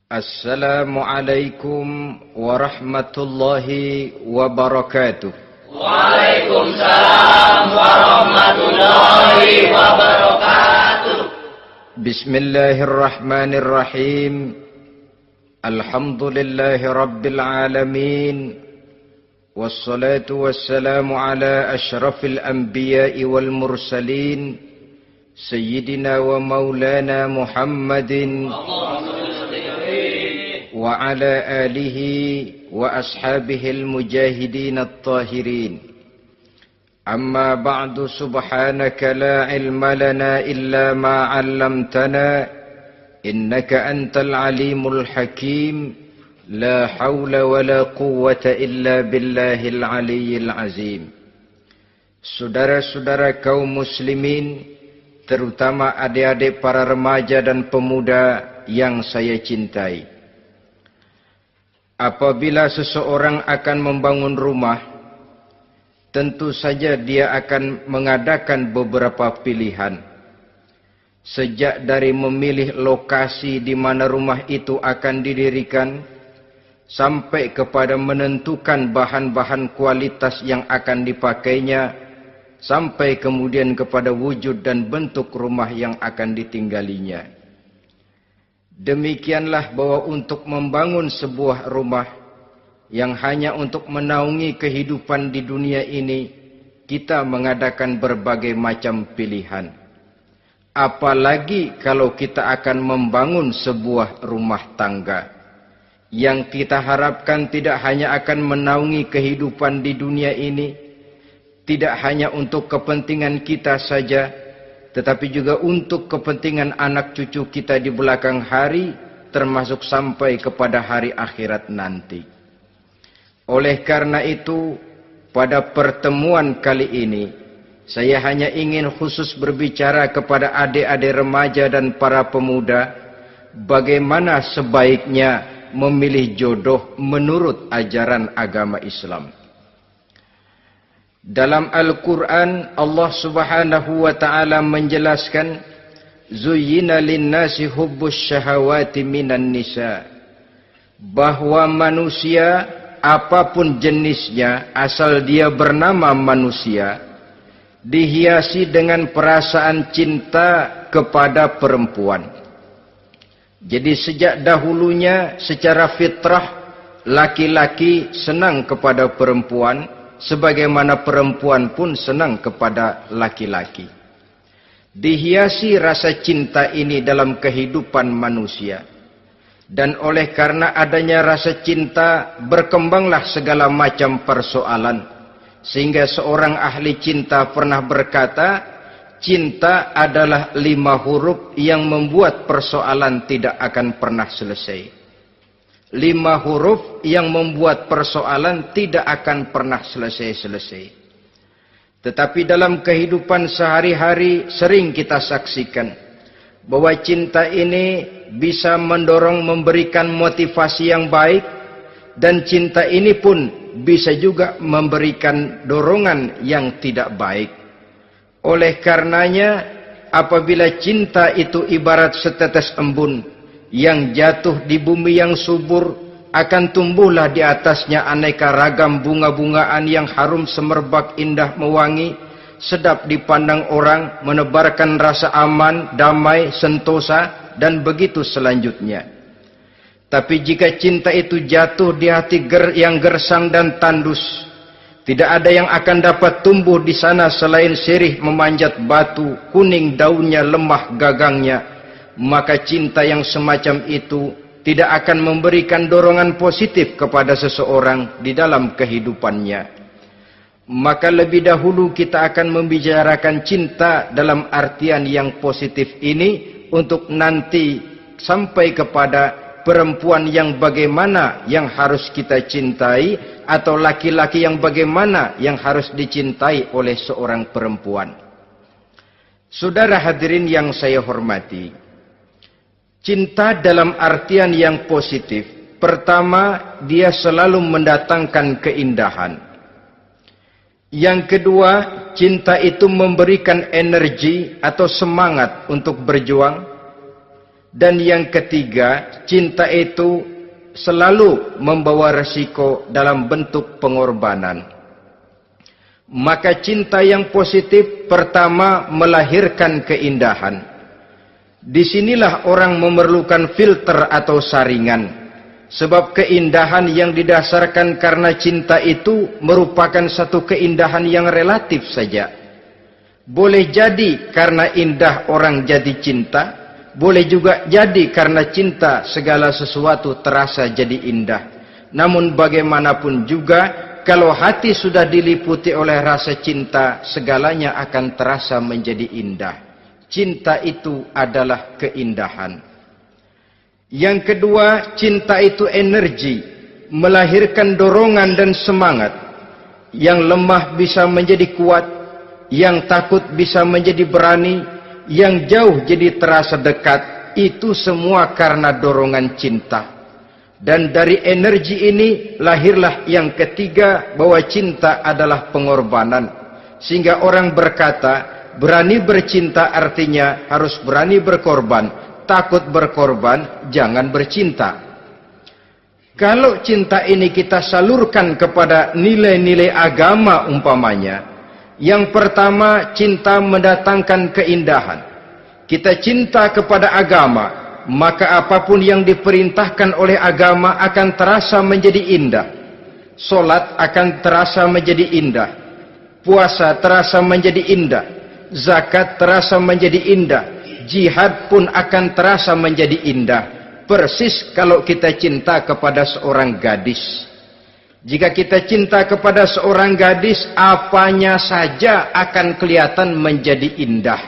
Assalamualaikum warahmatullahi wabarakatuh. Waalaikumsalam warahmatullahi wabarakatuh. Bismillahirrahmanirrahim. Alhamdulillahi rabbil alamin. Wassalatu wassalamu ala ashrafil anbiya'i wal mursalin. Sayyidina wa maulana Muhammadin wa ala alihi wa ashabihil mujahidin at-tahirin. Amma ba'du, subhanaka la ilma lana illa ma 'allamtana innaka antal alimul hakim. La hawla wa la quwwata illa billahil aliyyil azim. Saudara-saudara kaum muslimin, terutama adik-adik para remaja dan pemuda yang saya cintai. Apabila seseorang akan membangun rumah, tentu saja dia akan mengadakan beberapa pilihan. Sejak dari memilih lokasi di mana rumah itu akan didirikan, sampai kepada menentukan bahan-bahan kualitas yang akan dipakainya, sampai kemudian kepada wujud dan bentuk rumah yang akan ditinggalinya. Demikianlah bahwa untuk membangun sebuah rumah yang hanya untuk menaungi kehidupan di dunia ini, kita mengadakan berbagai macam pilihan. Apalagi kalau kita akan membangun sebuah rumah tangga yang kita harapkan tidak hanya akan menaungi kehidupan di dunia ini, tidak hanya untuk kepentingan kita saja, tetapi juga untuk kepentingan anak cucu kita di belakang hari, termasuk sampai kepada hari akhirat nanti. Oleh karena itu, pada pertemuan kali ini, saya hanya ingin khusus berbicara kepada adik-adik remaja dan para pemuda, bagaimana sebaiknya memilih jodoh menurut ajaran agama Islam. Dalam Al-Quran, Allah subhanahu wa ta'ala menjelaskan, Zuyyina linnasi hubbus syahawati minan nisa. Bahwa manusia, apapun jenisnya, asal dia bernama manusia, dihiasi dengan perasaan cinta kepada perempuan. Jadi sejak dahulunya, secara fitrah, laki-laki senang kepada perempuan, sebagaimana perempuan pun senang kepada laki-laki. Dihiasi rasa cinta ini dalam kehidupan manusia. Dan oleh karena adanya rasa cinta, berkembanglah segala macam persoalan. Sehingga seorang ahli cinta pernah berkata, cinta adalah 5 huruf yang membuat persoalan tidak akan pernah selesai. 5 huruf yang membuat persoalan tidak akan pernah selesai-selesai. Tetapi dalam kehidupan sehari-hari sering kita saksikan bahwa cinta ini bisa mendorong, memberikan motivasi yang baik, dan cinta ini pun bisa juga memberikan dorongan yang tidak baik. Oleh karenanya, apabila cinta itu ibarat setetes embun yang jatuh di bumi yang subur, akan tumbuhlah di atasnya aneka ragam bunga-bungaan yang harum semerbak, indah, mewangi, sedap dipandang orang, menebarkan rasa aman, damai, sentosa, dan begitu selanjutnya. Tapi jika cinta itu jatuh di hati yang gersang dan tandus, tidak ada yang akan dapat tumbuh di sana selain sirih memanjat batu, kuning daunnya, lemah gagangnya. Maka cinta yang semacam itu tidak akan memberikan dorongan positif kepada seseorang di dalam kehidupannya. Maka lebih dahulu kita akan membicarakan cinta dalam artian yang positif ini, untuk nanti sampai kepada perempuan yang bagaimana yang harus kita cintai, atau laki-laki yang bagaimana yang harus dicintai oleh seorang perempuan. Saudara hadirin yang saya hormati, cinta dalam artian yang positif, pertama, dia selalu mendatangkan keindahan. Yang kedua, cinta itu memberikan energi atau semangat untuk berjuang. Dan yang ketiga, cinta itu selalu membawa resiko dalam bentuk pengorbanan. Maka cinta yang positif pertama melahirkan keindahan. Disinilah orang memerlukan filter atau saringan. Sebab keindahan yang didasarkan karena cinta itu merupakan satu keindahan yang relatif saja. Boleh jadi karena indah orang jadi cinta, boleh juga jadi karena cinta segala sesuatu terasa jadi indah. Namun bagaimanapun juga, kalau hati sudah diliputi oleh rasa cinta, segalanya akan terasa menjadi indah. Cinta itu adalah keindahan. Yang kedua, cinta itu energi, melahirkan dorongan dan semangat. Yang lemah bisa menjadi kuat, yang takut bisa menjadi berani, yang jauh jadi terasa dekat. Itu semua karena dorongan cinta. Dan dari energi ini lahirlah yang ketiga, bahwa cinta adalah pengorbanan. Sehingga orang berkata, berani bercinta artinya harus berani berkorban. Takut berkorban, jangan bercinta. Kalau cinta ini kita salurkan kepada nilai-nilai agama umpamanya, yang pertama, cinta mendatangkan keindahan. Kita cinta kepada agama, maka apapun yang diperintahkan oleh agama akan terasa menjadi indah. Solat akan terasa menjadi indah. Puasa terasa menjadi indah. Zakat terasa menjadi indah. Jihad pun akan terasa menjadi indah. Persis kalau kita cinta kepada seorang gadis. Jika kita cinta kepada seorang gadis, apanya saja akan kelihatan menjadi indah.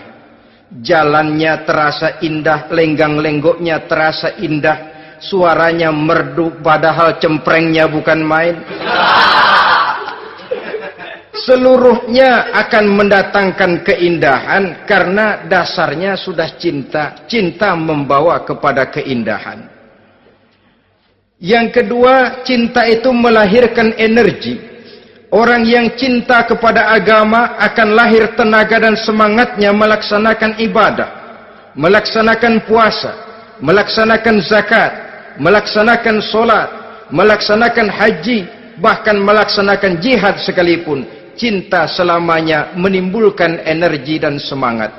Jalannya terasa indah, lenggang-lenggoknya terasa indah, suaranya merdu padahal cemprengnya bukan main. Seluruhnya akan mendatangkan keindahan karena dasarnya sudah cinta. Cinta membawa kepada keindahan. Yang kedua, cinta itu melahirkan energi. Orang yang cinta kepada agama akan lahir tenaga dan semangatnya melaksanakan ibadah, melaksanakan puasa, melaksanakan zakat, melaksanakan solat, melaksanakan haji, bahkan melaksanakan jihad sekalipun. Cinta selamanya menimbulkan energi dan semangat.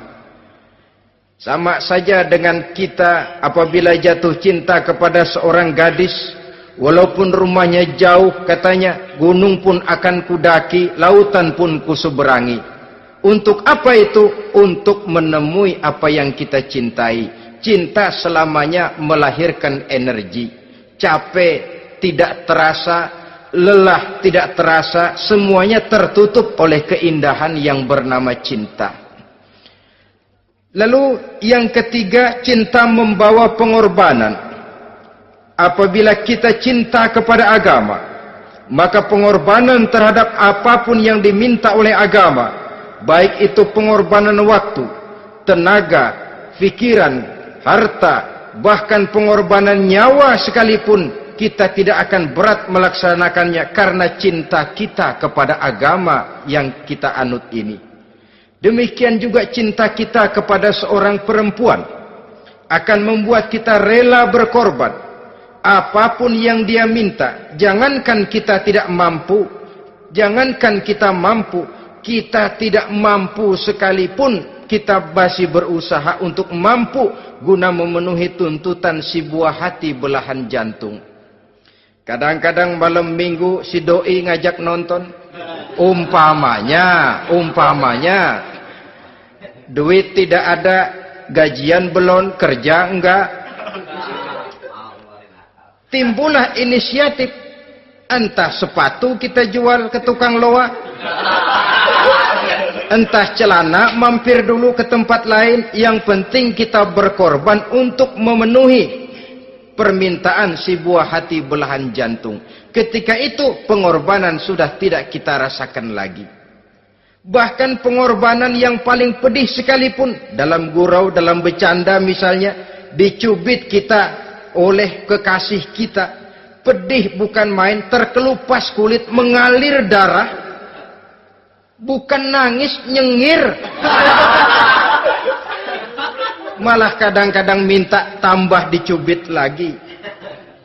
Sama saja dengan kita apabila jatuh cinta kepada seorang gadis, walaupun rumahnya jauh, katanya, gunung pun akan kudaki, lautan pun kuseberangi. Untuk apa itu? Untuk menemui apa yang kita cintai. Cinta selamanya melahirkan energi. Capek tidak terasa, lelah tidak terasa, semuanya tertutup oleh keindahan yang bernama cinta. Lalu yang ketiga, cinta membawa pengorbanan. Apabila kita cinta kepada agama, maka pengorbanan terhadap apapun yang diminta oleh agama, baik itu pengorbanan waktu, tenaga, pikiran, harta, bahkan pengorbanan nyawa sekalipun, kita tidak akan berat melaksanakannya karena cinta kita kepada agama yang kita anut ini. Demikian juga cinta kita kepada seorang perempuan akan membuat kita rela berkorban. Apapun yang dia minta, jangankan kita tidak mampu, jangankan kita mampu, kita tidak mampu sekalipun, kita masih berusaha untuk mampu guna memenuhi tuntutan si buah hati belahan jantung. Kadang-kadang malam minggu si doi ngajak nonton. Umpamanya, duit tidak ada, gajian belum, kerja enggak. Timbullah inisiatif. Entah sepatu kita jual ke tukang loa, entah celana mampir dulu ke tempat lain. Yang penting kita berkorban untuk memenuhi permintaan si buah hati belahan jantung. Ketika itu pengorbanan sudah tidak kita rasakan lagi. Bahkan pengorbanan yang paling pedih sekalipun, dalam gurau, dalam bercanda misalnya, dicubit kita oleh kekasih kita, pedih bukan main, terkelupas kulit, mengalir darah, bukan nangis, nyengir. malah kadang-kadang minta tambah dicubit lagi.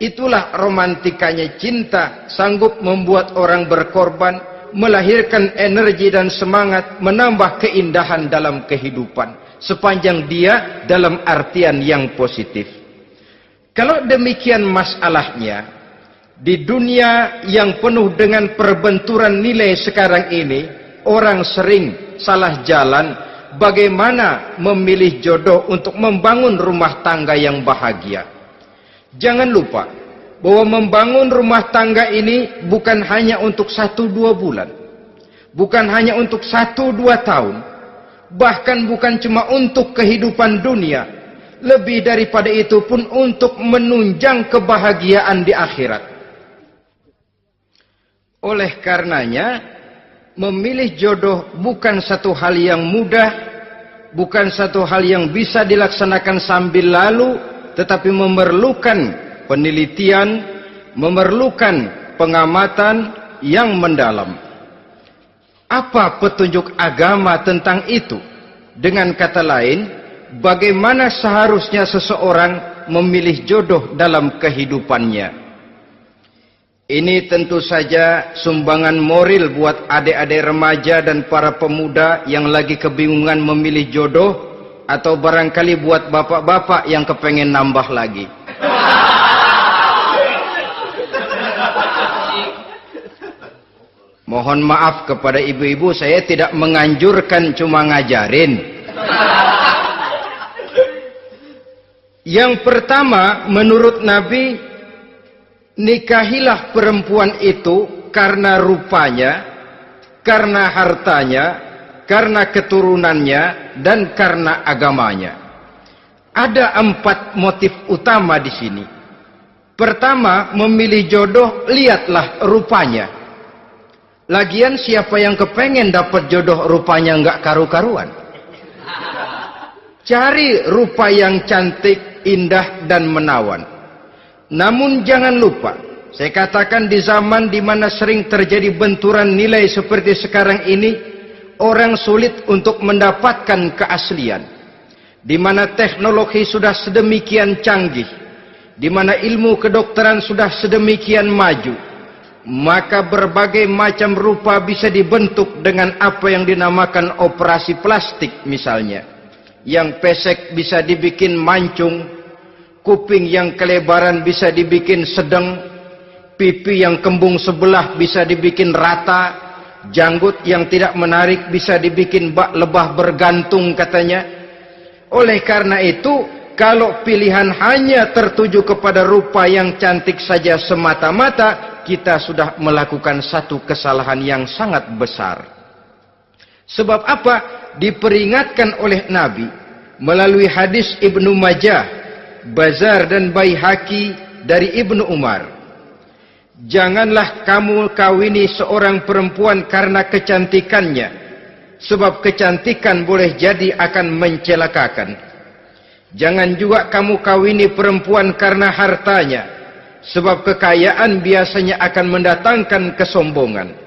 Itulah romantikanya cinta, sanggup membuat orang berkorban, melahirkan energi dan semangat, menambah keindahan dalam kehidupan, sepanjang dia dalam artian yang positif. Kalau demikian masalahnya, di dunia yang penuh dengan perbenturan nilai sekarang ini, orang sering salah jalan bagaimana memilih jodoh untuk membangun rumah tangga yang bahagia. Jangan lupa bahwa membangun rumah tangga ini bukan hanya untuk 1-2 bulan, bukan hanya untuk 1-2 tahun, bahkan bukan cuma untuk kehidupan dunia, lebih daripada itu pun untuk menunjang kebahagiaan di akhirat. Oleh karenanya, memilih jodoh bukan satu hal yang mudah, bukan satu hal yang bisa dilaksanakan sambil lalu, tetapi memerlukan penelitian, memerlukan pengamatan yang mendalam. Apa petunjuk agama tentang itu? Dengan kata lain, bagaimana seharusnya seseorang memilih jodoh dalam kehidupannya? Ini tentu saja sumbangan moral buat adik-adik remaja dan para pemuda yang lagi kebingungan memilih jodoh, atau barangkali buat bapak-bapak yang kepengen nambah lagi. Mohon maaf kepada ibu-ibu, saya tidak menganjurkan, cuma ngajarin. Yang pertama, menurut Nabi, nikahilah perempuan itu karena rupanya, karena hartanya, karena keturunannya, dan karena agamanya. Ada 4 motif utama di sini. Pertama, memilih jodoh, lihatlah rupanya. Lagian siapa yang kepengen dapat jodoh rupanya nggak karu-karuan? Cari rupa yang cantik, indah, dan menawan. Namun jangan lupa, saya katakan di zaman di mana sering terjadi benturan nilai seperti sekarang ini, orang sulit untuk mendapatkan keaslian. Di mana teknologi sudah sedemikian canggih, di mana ilmu kedokteran sudah sedemikian maju, maka berbagai macam rupa bisa dibentuk dengan apa yang dinamakan operasi plastik misalnya. Yang pesek bisa dibikin mancung, kuping yang kelebaran bisa dibikin sedang, pipi yang kembung sebelah bisa dibikin rata, janggut yang tidak menarik bisa dibikin bak lebah bergantung katanya. Oleh karena itu, kalau pilihan hanya tertuju kepada rupa yang cantik saja semata-mata, kita sudah melakukan satu kesalahan yang sangat besar. Sebab apa? Diperingatkan oleh Nabi melalui hadis Ibnu Majah, Bazar dan Baihaqi dari Ibnu Umar. Janganlah kamu kawini seorang perempuan karena kecantikannya, sebab kecantikan boleh jadi akan mencelakakan. Jangan juga kamu kawini perempuan karena hartanya, sebab kekayaan biasanya akan mendatangkan kesombongan.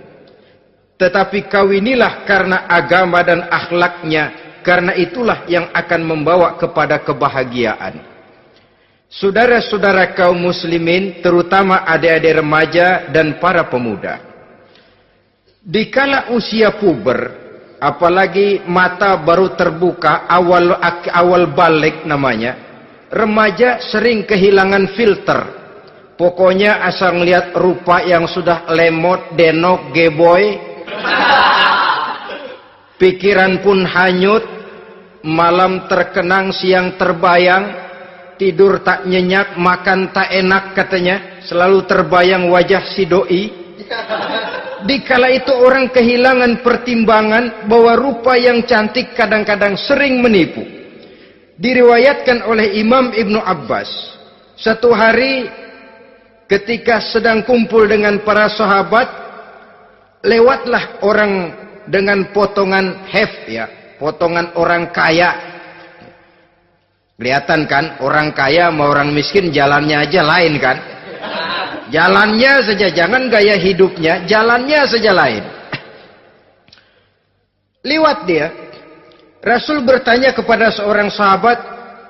Tetapi kawinilah karena agama dan akhlaknya, karena itulah yang akan membawa kepada kebahagiaan. Saudara-saudara kaum muslimin, terutama adik-adik remaja dan para pemuda, dikala usia puber, apalagi mata baru terbuka, awal balik namanya, remaja sering kehilangan filter. Pokoknya asal ngelihat rupa yang sudah lemot, denok, geboy, pikiran pun hanyut, malam terkenang, siang terbayang, tidur tak nyenyak, makan tak enak katanya, selalu terbayang wajah si doi. Dikala itu orang kehilangan pertimbangan bahwa rupa yang cantik kadang-kadang sering menipu. Diriwayatkan oleh Imam Ibnu Abbas, satu hari ketika sedang kumpul dengan para sahabat, lewatlah orang dengan potongan potongan orang kaya. Kelihatan kan, orang kaya sama orang miskin jalannya aja lain kan? Jalannya saja, jangan gaya hidupnya, jalannya saja lain. Liwat dia. Rasul bertanya kepada seorang sahabat,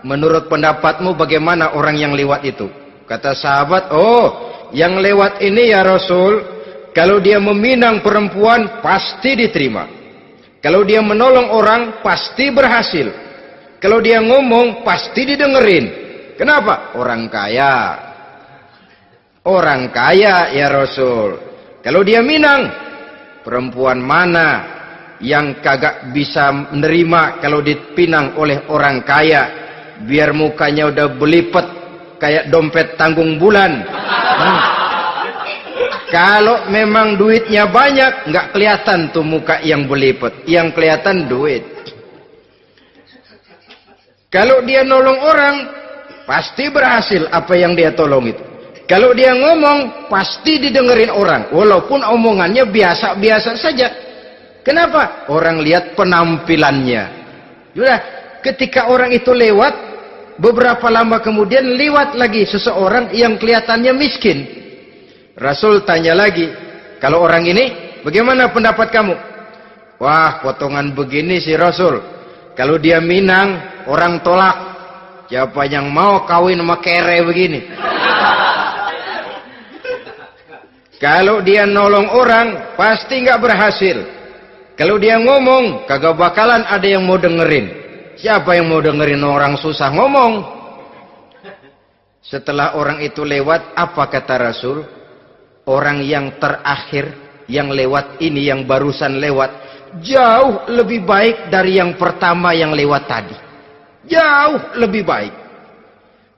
menurut pendapatmu bagaimana orang yang lewat itu? Kata sahabat, oh, yang lewat ini ya Rasul, kalau dia meminang perempuan pasti diterima. Kalau dia menolong orang pasti berhasil. Kalau dia ngomong pasti didengerin. Kenapa? Orang kaya. Orang kaya ya Rasul. Kalau dia minang, perempuan mana yang kagak bisa menerima kalau dipinang oleh orang kaya? Biar mukanya udah belipet kayak dompet tanggung bulan. Kalau memang duitnya banyak, nggak kelihatan tuh muka yang belipet. Yang kelihatan duit. Kalau dia nolong orang, pasti berhasil apa yang dia tolong itu. Kalau dia ngomong, pasti didengerin orang. Walaupun omongannya biasa-biasa saja. Kenapa? Orang lihat penampilannya. Sudah, ketika orang itu lewat, beberapa lama kemudian lewat lagi seseorang yang kelihatannya miskin. Rasul tanya lagi, kalau orang ini, bagaimana pendapat kamu? Wah, potongan begini sih Rasul. Kalau dia minang, orang tolak. Siapa yang mau kawin sama kere begini? Kalau dia nolong orang, pasti nggak berhasil. Kalau dia ngomong, kagak bakalan ada yang mau dengerin. Siapa yang mau dengerin orang susah ngomong? Setelah orang itu lewat, apa kata Rasul? Orang yang terakhir, yang lewat ini, yang barusan lewat, jauh lebih baik dari yang pertama yang lewat tadi. Jauh lebih baik.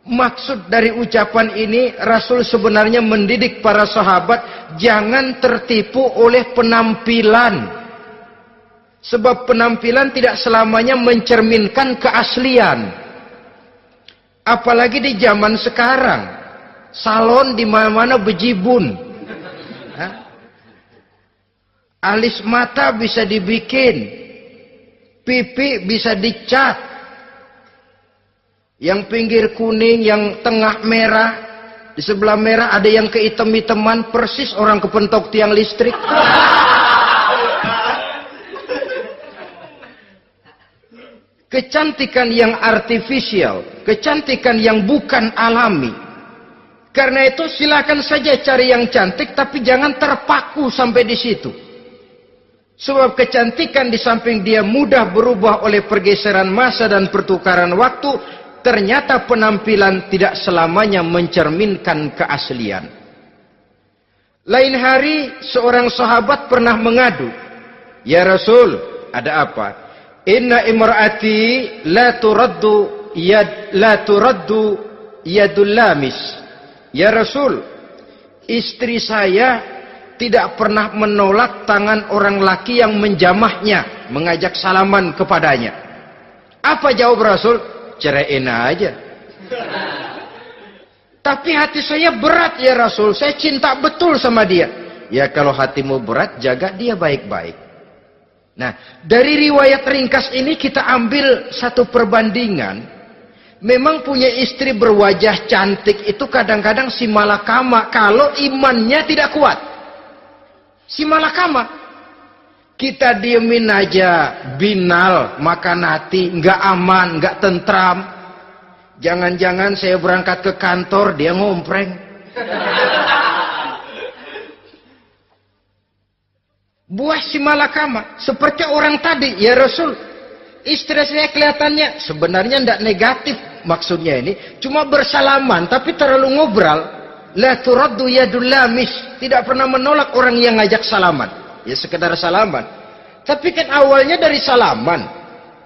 Maksud dari ucapan ini, Rasul sebenarnya mendidik para sahabat jangan tertipu oleh penampilan. Sebab penampilan tidak selamanya mencerminkan keaslian. Apalagi di zaman sekarang, salon di mana-mana bejibun. Alis mata bisa dibikin, pipi bisa dicat. Yang pinggir kuning, yang tengah merah, di sebelah merah ada yang kehitam-hitaman, persis orang kepentok tiang listrik. Kecantikan yang artifisial, kecantikan yang bukan alami. Karena itu silakan saja cari yang cantik, tapi jangan terpaku sampai di situ. Sebab kecantikan di samping dia mudah berubah oleh pergeseran masa dan pertukaran waktu, ternyata penampilan tidak selamanya mencerminkan keaslian. Lain hari seorang sahabat pernah mengadu, "Ya Rasul, ada apa? Inna imra'ati la turaddu yadul lamis." Ya Rasul, istri saya tidak pernah menolak tangan orang laki yang menjamahnya, mengajak salaman kepadanya. Apa jawab Rasul? Ceraiin aja. Tapi hati saya berat ya Rasul, saya cinta betul sama dia. Ya kalau hatimu berat, jaga dia baik-baik. Nah, dari riwayat ringkas ini kita ambil satu perbandingan. Memang punya istri berwajah cantik itu kadang-kadang si malakama kalau imannya tidak kuat. Si malakama. Kita diemin aja, binal, makan hati, nggak aman, nggak tentram. Jangan-jangan saya berangkat ke kantor, dia ngompreng. Buah si malakama, seperti orang tadi, ya Rasul. Istri saya kelihatannya sebenarnya tidak negatif maksudnya ini, cuma bersalaman, tapi terlalu ngobrol. La turaddu yadul lamis, tidak pernah menolak orang yang ngajak salaman. Ya sekedar salaman. Tapi kan awalnya dari salaman.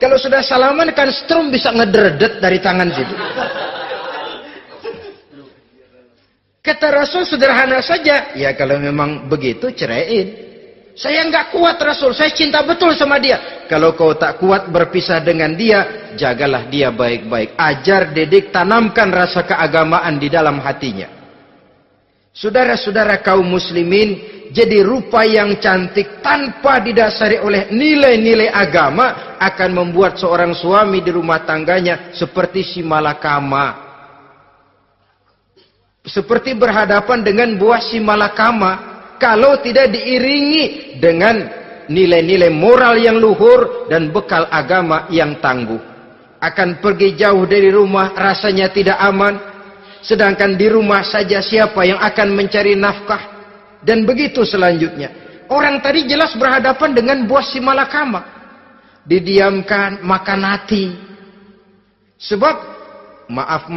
Kalau sudah salaman kan strum bisa ngederdet dari tangan situ. Kata Rasul sederhana saja. Ya kalau memang begitu ceraiin. Saya nggak kuat Rasul. Saya cinta betul sama dia. Kalau kau tak kuat berpisah dengan dia, jagalah dia baik-baik. Ajar, didik, tanamkan rasa keagamaan di dalam hatinya. Saudara-saudara kaum muslimin, jadi rupa yang cantik tanpa didasari oleh nilai-nilai agama akan membuat seorang suami di rumah tangganya seperti si malakama. Seperti berhadapan dengan buah si malakama kalau tidak diiringi dengan nilai-nilai moral yang luhur dan bekal agama yang tangguh. akan pergi jauh dari rumah rasanya tidak aman, sedangkan di rumah saja siapa yang akan mencari nafkah, dan begitu selanjutnya. Orang tadi jelas berhadapan dengan buah si malakama, didiamkan, makan hati. Sebab maaf,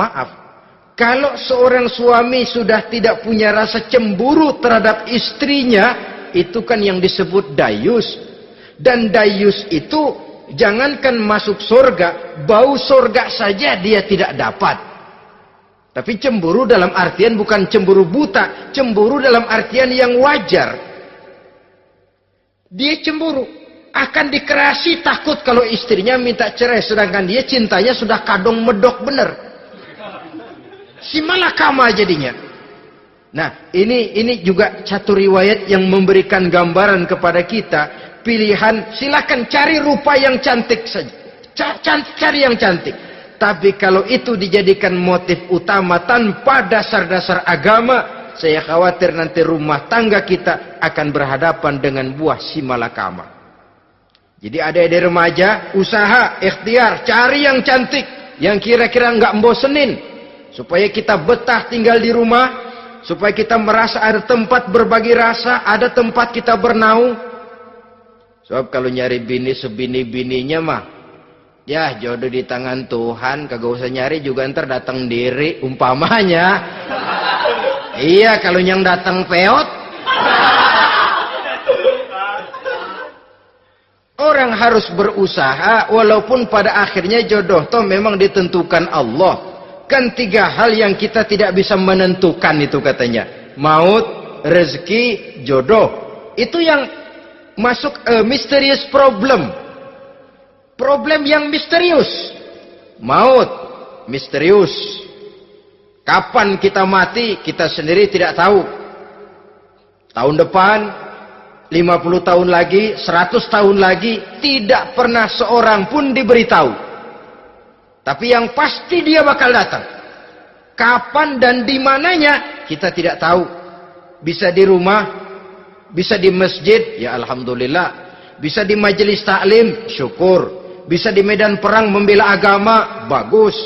kalau seorang suami sudah tidak punya rasa cemburu terhadap istrinya, itu kan yang disebut dayus. Dan dayus itu jangankan masuk surga, bau surga saja dia tidak dapat. Tapi cemburu dalam artian bukan cemburu buta, cemburu dalam artian yang wajar. Dia cemburu, akan dikerasi takut kalau istrinya minta cerai, sedangkan dia cintanya sudah kadung medok bener. Si malakama jadinya. Nah, ini juga satu riwayat yang memberikan gambaran kepada kita. Pilihan, silakan cari rupa yang cantik saja. Cari yang cantik. Tapi kalau itu dijadikan motif utama tanpa dasar-dasar agama, saya khawatir nanti rumah tangga kita akan berhadapan dengan buah si malakama. Jadi adik-adik remaja, usaha, ikhtiar, cari yang cantik, yang kira-kira nggak membosenin, supaya kita betah tinggal di rumah, supaya kita merasa ada tempat berbagi rasa, ada tempat kita bernaung. Sebab kalau nyari bini sebini-bininya mah, ya jodoh di tangan Tuhan, kagak usah nyari juga ntar datang diri, umpamanya. Iya, kalau yang datang peot. Orang harus berusaha, walaupun pada akhirnya jodoh toh memang ditentukan Allah. Kan 3 hal yang kita tidak bisa menentukan itu katanya. Maut, rezeki, jodoh. Itu yang masuk mysterious problem. Problem yang misterius. Maut, misterius. Kapan kita mati, kita sendiri tidak tahu. Tahun depan, 50 tahun lagi, 100 tahun lagi, tidak pernah seorang pun diberitahu. Tapi yang pasti dia bakal datang. Kapan dan di mananya, kita tidak tahu. Bisa di rumah, bisa di masjid, ya alhamdulillah. Bisa di majelis taklim, syukur. Bisa di medan perang membela agama, bagus.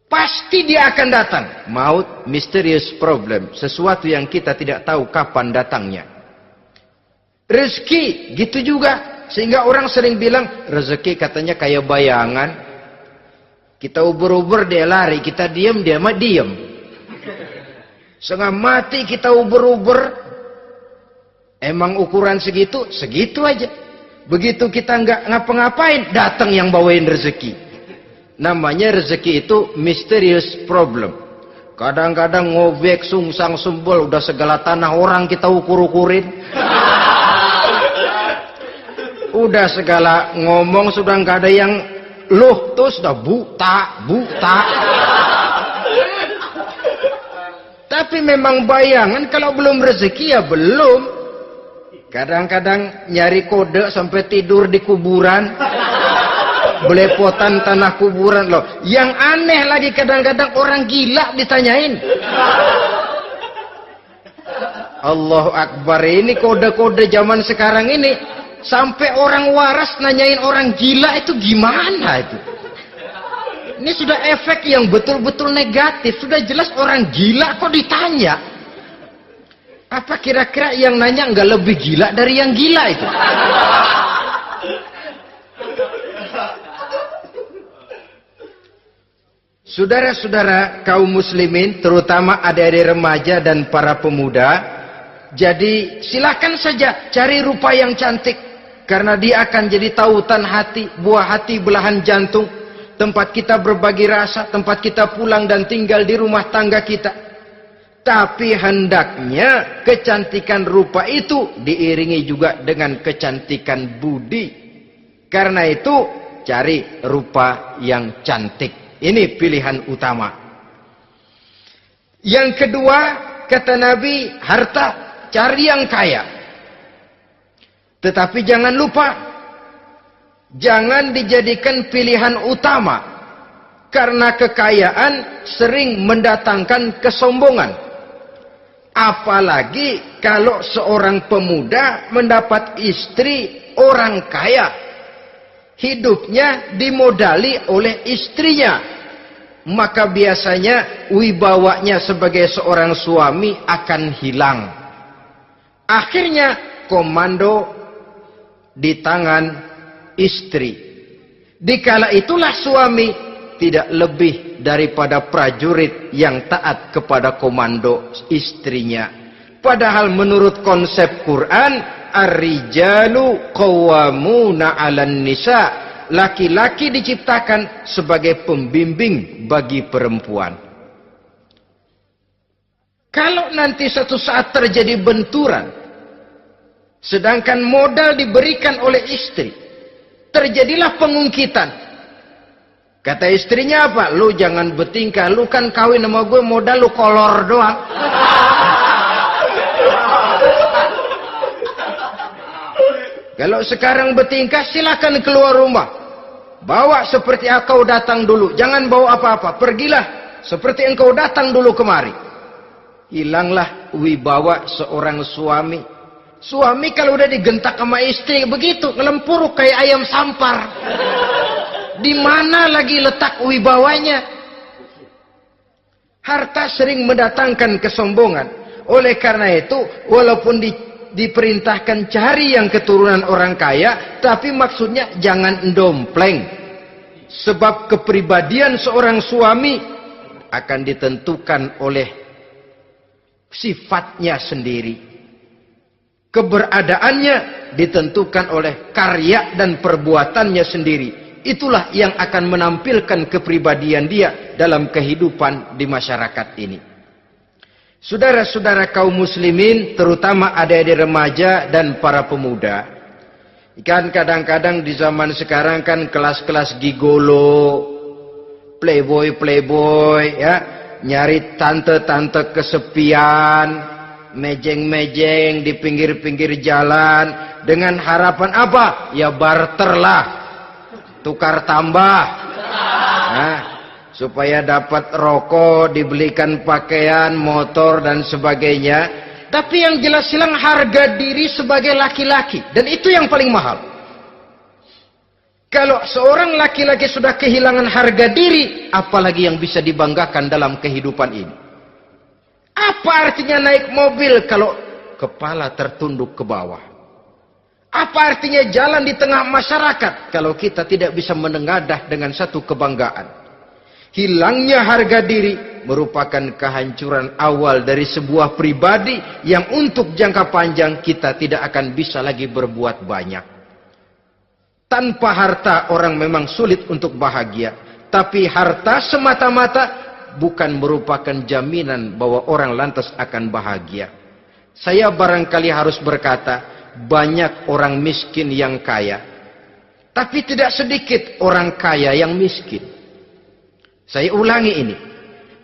Pasti dia akan datang. Maut, mysterious problem. Sesuatu yang kita tidak tahu kapan datangnya. Rezeki, gitu juga. Sehingga orang sering bilang, rezeki katanya kayak bayangan. Kita uber-uber, dia lari. Kita diam, dia mah diam. Setengah mati kita uber-uber. Emang ukuran segitu? Segitu aja. Begitu kita nggak ngapa-ngapain, datang yang bawain rezeki. Namanya rezeki itu mysterious problem. Kadang-kadang ngobek, sungsang, sumbul, udah segala tanah orang kita ukur-ukurin. Udah segala ngomong sudah nggak ada yang loh, tuh sudah buta. Tapi memang bayangan, kalau belum rezeki ya belum. Kadang-kadang nyari kode sampai tidur di kuburan. Belepotan tanah kuburan loh. Yang aneh lagi kadang-kadang orang gila ditanyain. Allahu Akbar, ini kode-kode zaman sekarang ini. Sampai orang waras nanyain orang gila, itu gimana itu? Ini sudah efek yang betul-betul negatif. Sudah jelas orang gila kok ditanya. Apa kira-kira yang nanya nggak lebih gila dari yang gila itu? Saudara-saudara kaum muslimin, terutama adik-adik remaja dan para pemuda, jadi silakan saja cari rupa yang cantik, karena dia akan jadi tautan hati, buah hati belahan jantung, tempat kita berbagi rasa, tempat kita pulang dan tinggal di rumah tangga kita. Tapi hendaknya kecantikan rupa itu diiringi juga dengan kecantikan budi. Karena itu cari rupa yang cantik. Ini pilihan utama. Yang kedua, kata Nabi, harta, cari yang kaya. Tetapi jangan lupa, jangan dijadikan pilihan utama. Karena kekayaan sering mendatangkan kesombongan. Apalagi kalau seorang pemuda mendapat istri orang kaya. hidupnya dimodali oleh istrinya, maka biasanya wibawanya sebagai seorang suami akan hilang. Akhirnya komando di tangan istri. Dikala itulah suami tidak lebih daripada prajurit yang taat kepada komando istrinya. Padahal menurut konsep Quran, ar-rijalu qawwamuna 'alan nisa, laki-laki diciptakan sebagai pembimbing bagi perempuan. Kalau nanti suatu saat terjadi benturan, sedangkan modal diberikan oleh istri, terjadilah pengungkitan. Kata istrinya apa? Lu jangan bertingkah, lu kan kawin sama gue modal lu kolor doang. Kalau sekarang bertingkah, silakan keluar rumah. Bawa seperti engkau datang dulu. Jangan bawa apa-apa. Pergilah seperti engkau datang dulu kemari. Hilanglah wibawa seorang suami. Suami kalau udah digentak sama istri begitu, ngelempuruk kayak ayam sampar. Di mana lagi letak wibawanya? Harta sering mendatangkan kesombongan. Oleh karena itu, walaupun diperintahkan cari yang keturunan orang kaya, tapi maksudnya jangan dompleng. Sebab kepribadian seorang suami akan ditentukan oleh sifatnya sendiri. Keberadaannya ditentukan oleh karya dan perbuatannya sendiri. Itulah yang akan menampilkan kepribadian dia dalam kehidupan di masyarakat ini. Saudara-saudara kaum muslimin, terutama adik-adik remaja dan para pemuda, kan kadang-kadang di zaman sekarang kan kelas-kelas gigolo, playboy ya, nyari tante-tante kesepian, mejeng-mejeng di pinggir-pinggir jalan dengan harapan apa? Ya barter lah, tukar tambah. Nah, supaya dapat rokok, dibelikan pakaian, motor dan sebagainya. Tapi yang jelas hilang harga diri sebagai laki-laki, dan itu yang paling mahal. Kalau seorang laki-laki sudah kehilangan harga diri, apalagi yang bisa dibanggakan dalam kehidupan ini? Apa artinya naik mobil kalau kepala tertunduk ke bawah? Apa artinya jalan di tengah masyarakat kalau kita tidak bisa menengadah dengan satu kebanggaan? Hilangnya harga diri merupakan kehancuran awal dari sebuah pribadi yang untuk jangka panjang kita tidak akan bisa lagi berbuat banyak. Tanpa harta orang memang sulit untuk bahagia. Tapi harta semata-mata bukan merupakan jaminan bahwa orang lantas akan bahagia. Saya barangkali harus berkata, banyak orang miskin yang kaya. Tapi tidak sedikit orang kaya yang miskin. Saya ulangi ini.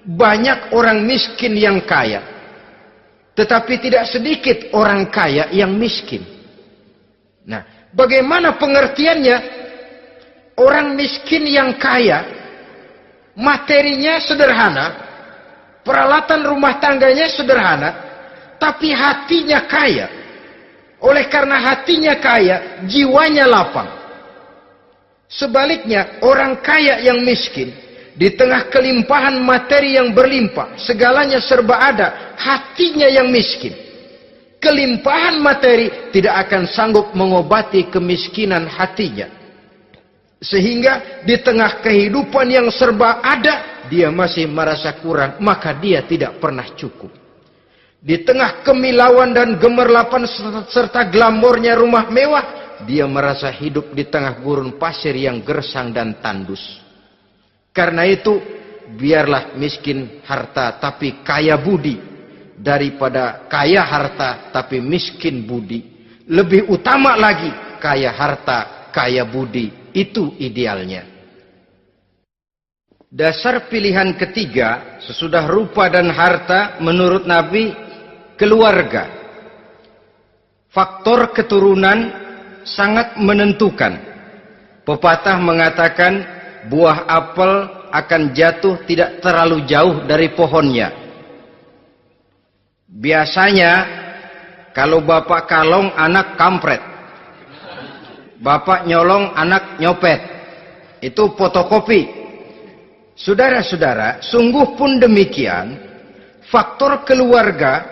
Banyak orang miskin yang kaya. Tetapi tidak sedikit orang kaya yang miskin. Nah, bagaimana pengertiannya? Orang miskin yang kaya, materinya sederhana, peralatan rumah tangganya sederhana, tapi hatinya kaya. Oleh karena hatinya kaya, jiwanya lapang. Sebaliknya, orang kaya yang miskin, di tengah kelimpahan materi yang berlimpah, segalanya serba ada, hatinya yang miskin. Kelimpahan materi tidak akan sanggup mengobati kemiskinan hatinya. Sehingga di tengah kehidupan yang serba ada, dia masih merasa kurang, maka dia tidak pernah cukup. Di tengah kemilauan dan gemerlapan serta glamornya rumah mewah, dia merasa hidup di tengah gurun pasir yang gersang dan tandus. Karena itu, biarlah miskin harta tapi kaya budi, daripada kaya harta tapi miskin budi. Lebih utama lagi, kaya harta, kaya budi. Itu idealnya. Dasar pilihan ketiga, sesudah rupa dan harta, menurut Nabi, keluarga. Faktor keturunan sangat menentukan. Pepatah mengatakan, buah apel akan jatuh tidak terlalu jauh dari pohonnya. Biasanya kalau bapak kalong, anak kampret. Bapak nyolong, anak nyopet. Itu fotokopi. Saudara-saudara, sungguh pun demikian, faktor keluarga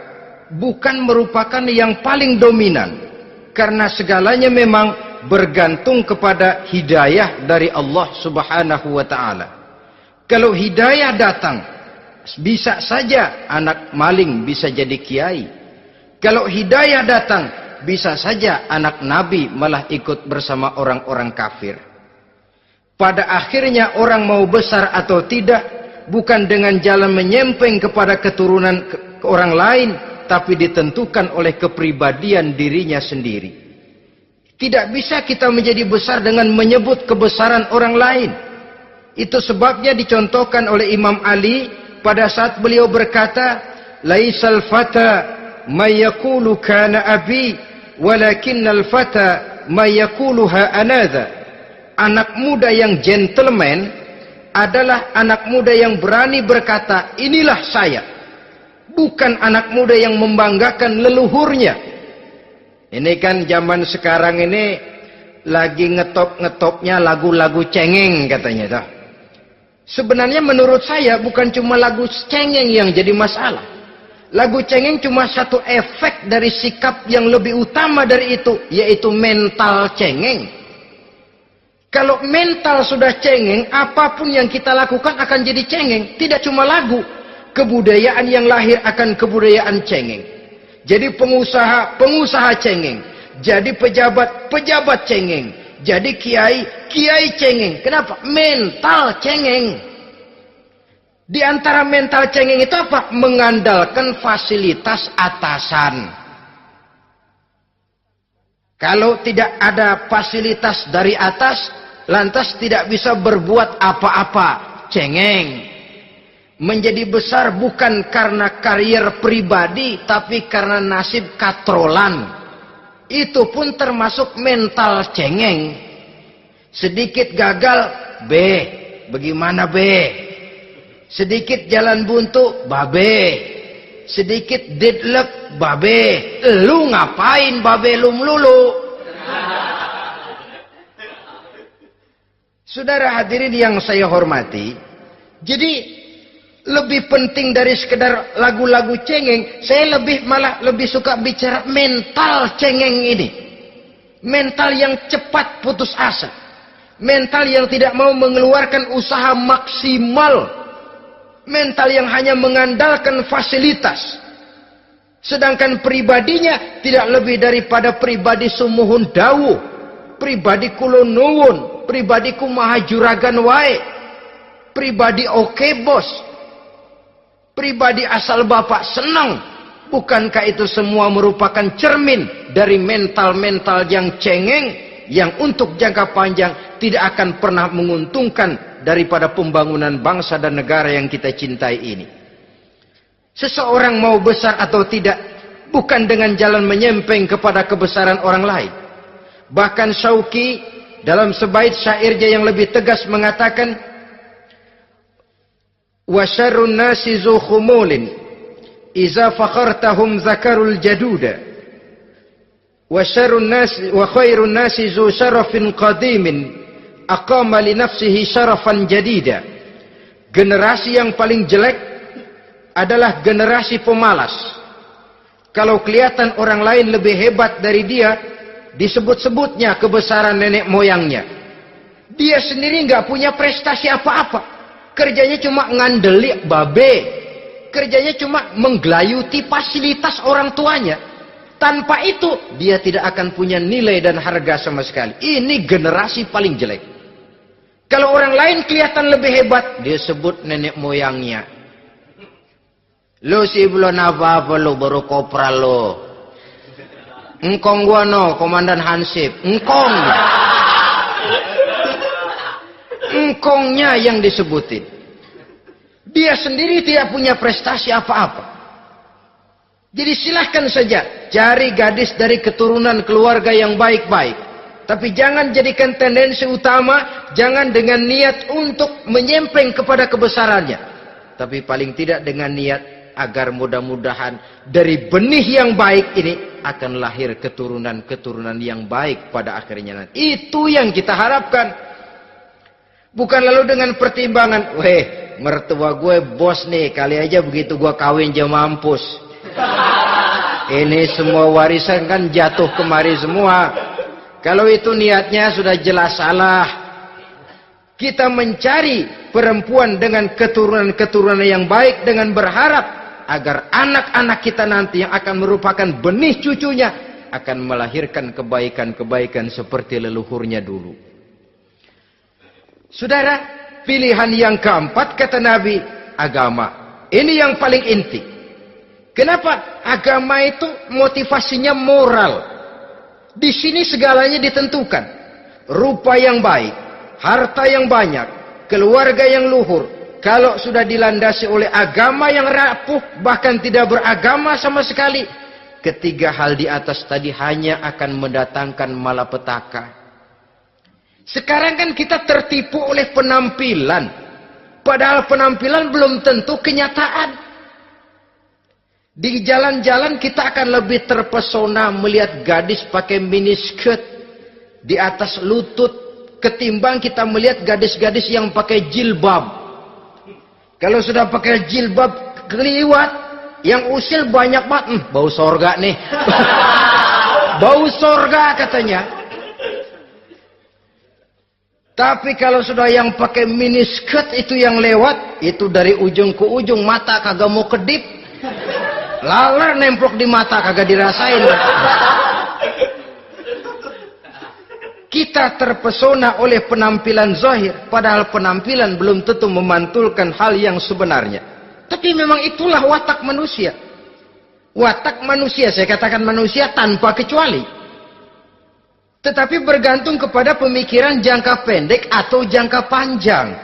bukan merupakan yang paling dominan. Karena segalanya memang bergantung kepada hidayah dari Allah Subhanahu wa ta'ala. Kalau hidayah datang, bisa saja anak maling bisa jadi kiai. Kalau hidayah datang, bisa saja anak nabi malah ikut bersama orang-orang kafir. Pada akhirnya orang mau besar atau tidak, bukan dengan jalan menyempeng kepada keturunan orang lain, tapi ditentukan oleh kepribadian dirinya sendiri. Tidak bisa kita menjadi besar dengan menyebut kebesaran orang lain. Itu sebabnya dicontohkan oleh Imam Ali pada saat beliau berkata, "Laisal fata may yaqulu kana abi, walakinnal fata may yaquluha anadha." Anak muda yang gentleman adalah anak muda yang berani berkata, "Inilah saya." Bukan anak muda yang membanggakan leluhurnya. Ini kan zaman sekarang ini lagi ngetop-ngetopnya lagu-lagu cengeng katanya dah. Sebenarnya menurut saya bukan cuma lagu cengeng yang jadi masalah. Lagu cengeng cuma satu efek dari sikap yang lebih utama dari itu, yaitu mental cengeng. Kalau mental sudah cengeng, apapun yang kita lakukan akan jadi cengeng. Tidak cuma lagu, kebudayaan yang lahir akan kebudayaan cengeng. Jadi pengusaha cengeng. Jadi pejabat cengeng. Jadi kiai cengeng. Kenapa? Mental cengeng. Di antara mental cengeng itu apa? Mengandalkan fasilitas atasan. Kalau tidak ada fasilitas dari atas, lantas tidak bisa berbuat apa-apa. Cengeng. Menjadi besar bukan karena karier pribadi, tapi karena nasib katrolan. Itu pun termasuk mental cengeng. Sedikit gagal, bagaimana sedikit jalan buntu, sedikit deadlock, lu ngapain lu melulu? Saudara hadirin yang saya hormati, jadi lebih penting dari sekedar lagu-lagu cengeng, saya malah lebih suka bicara mental cengeng ini. Mental yang cepat putus asa. Mental yang tidak mau mengeluarkan usaha maksimal. Mental yang hanya mengandalkan fasilitas. Sedangkan pribadinya tidak lebih daripada pribadi sumuhun dawuh. Pribadi kulo nuwun. Pribadi kumaha juragan wae. Pribadi oke bos. Pribadi asal bapak senang. Bukankah itu semua merupakan cermin dari mental-mental yang cengeng, yang untuk jangka panjang tidak akan pernah menguntungkan daripada pembangunan bangsa dan negara yang kita cintai ini. Seseorang mau besar atau tidak, bukan dengan jalan menyempeng kepada kebesaran orang lain. Bahkan Syauqi dalam sebaik syairnya yang lebih tegas mengatakan, wa syarrun nasi zu khumulin iza fakhartahum zakarul jaduda wa syarrun nasi wa khairun nasi zu syarafin qadimin aqama li nafsihi syarafan jadida. Generasi yang paling jelek adalah generasi pemalas. Kalau kelihatan orang lain lebih hebat dari dia, disebut-sebutnya kebesaran nenek moyangnya. Dia sendiri nggak punya prestasi apa-apa. Kerjanya cuma ngandeli kerjanya cuma menggelayuti fasilitas orang tuanya. Tanpa itu dia tidak akan punya nilai dan harga sama sekali. Ini generasi paling jelek. Kalau orang lain kelihatan lebih hebat, dia sebut nenek moyangnya. Lo sih belum apa-apa lo, baru kopral lo. Engkong gua no, komandan Hansip. Engkongnya yang disebutin. Dia sendiri tidak punya prestasi apa-apa. Jadi silahkan saja cari gadis dari keturunan keluarga yang baik-baik. Tapi jangan jadikan tendensi utama, jangan dengan niat untuk menyempeng kepada kebesarannya. Tapi paling tidak dengan niat agar mudah-mudahan dari benih yang baik ini akan lahir keturunan-keturunan yang baik pada akhirnya nanti. Itu yang kita harapkan. Bukan lalu dengan pertimbangan, weh, mertua gue bos nih, kali aja begitu gue kawin aja mampus. Ini semua warisan kan jatuh kemari semua. Kalau itu niatnya sudah jelas salah. Kita mencari perempuan dengan keturunan-keturunan yang baik dengan berharap agar anak-anak kita nanti yang akan merupakan benih cucunya akan melahirkan kebaikan-kebaikan seperti leluhurnya dulu. Saudara, pilihan yang keempat kata Nabi, agama. Ini yang paling inti. Kenapa? Agama itu motivasinya moral. Di sini segalanya ditentukan. Rupa yang baik, harta yang banyak, keluarga yang luhur. Kalau sudah dilandasi oleh agama yang rapuh, bahkan tidak beragama sama sekali, ketiga hal di atas tadi hanya akan mendatangkan malapetaka. Sekarang kan kita tertipu oleh penampilan. Padahal penampilan belum tentu kenyataan. Di jalan-jalan kita akan lebih terpesona melihat gadis pakai miniskirt di atas lutut ketimbang kita melihat gadis-gadis yang pakai jilbab. Kalau sudah pakai jilbab keliwat, yang usil banyak banget, bau sorga nih. Bau sorga katanya. Tapi kalau sudah yang pakai miniskirt itu yang lewat, itu dari ujung ke ujung mata kagak mau kedip. Laler nemplok di mata kagak dirasain. Kita terpesona oleh penampilan zahir, padahal penampilan belum tentu memantulkan hal yang sebenarnya. Tapi memang itulah watak manusia. Watak manusia, saya katakan manusia tanpa kecuali. Tetapi bergantung kepada pemikiran jangka pendek atau jangka panjang.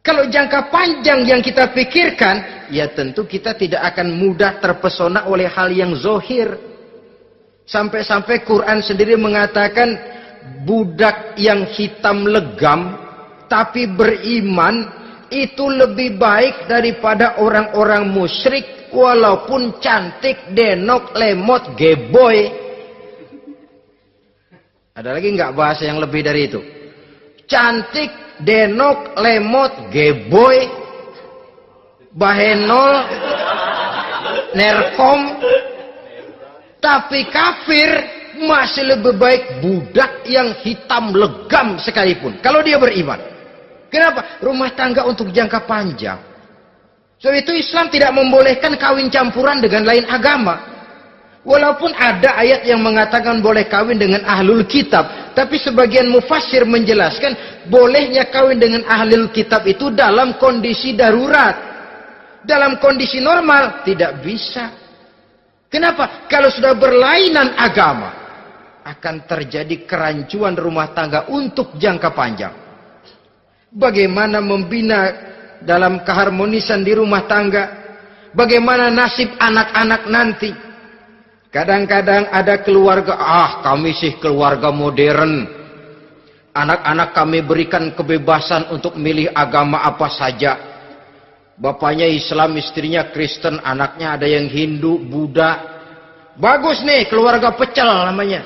Kalau jangka panjang yang kita pikirkan, ya tentu kita tidak akan mudah terpesona oleh hal yang zahir. Sampai-sampai Quran sendiri mengatakan budak yang hitam legam tapi beriman itu lebih baik daripada orang-orang musyrik walaupun cantik, denok, lemot, geboy. Ada lagi nggak bahasa yang lebih dari itu? Cantik, denok, lemot, geboy, bahenol, nerkom. Tapi kafir masih lebih baik budak yang hitam legam sekalipun. Kalau dia beriman. Kenapa? Rumah tangga untuk jangka panjang. Sebab itu Islam tidak membolehkan kawin campuran dengan lain agama. Walaupun ada ayat yang mengatakan boleh kawin dengan ahlul kitab. Tapi sebagian mufassir menjelaskan bolehnya kawin dengan ahlul kitab itu dalam kondisi darurat. Dalam kondisi normal tidak bisa. Kenapa? Kalau sudah berlainan agama, akan terjadi kerancuan rumah tangga untuk jangka panjang. Bagaimana membina dalam keharmonisan di rumah tangga? Bagaimana nasib anak-anak nanti? Kadang-kadang ada keluarga, kami sih keluarga modern. Anak-anak kami berikan kebebasan untuk milih agama apa saja. Bapaknya Islam, istrinya Kristen, anaknya ada yang Hindu, Buddha. Bagus nih, keluarga pecel namanya.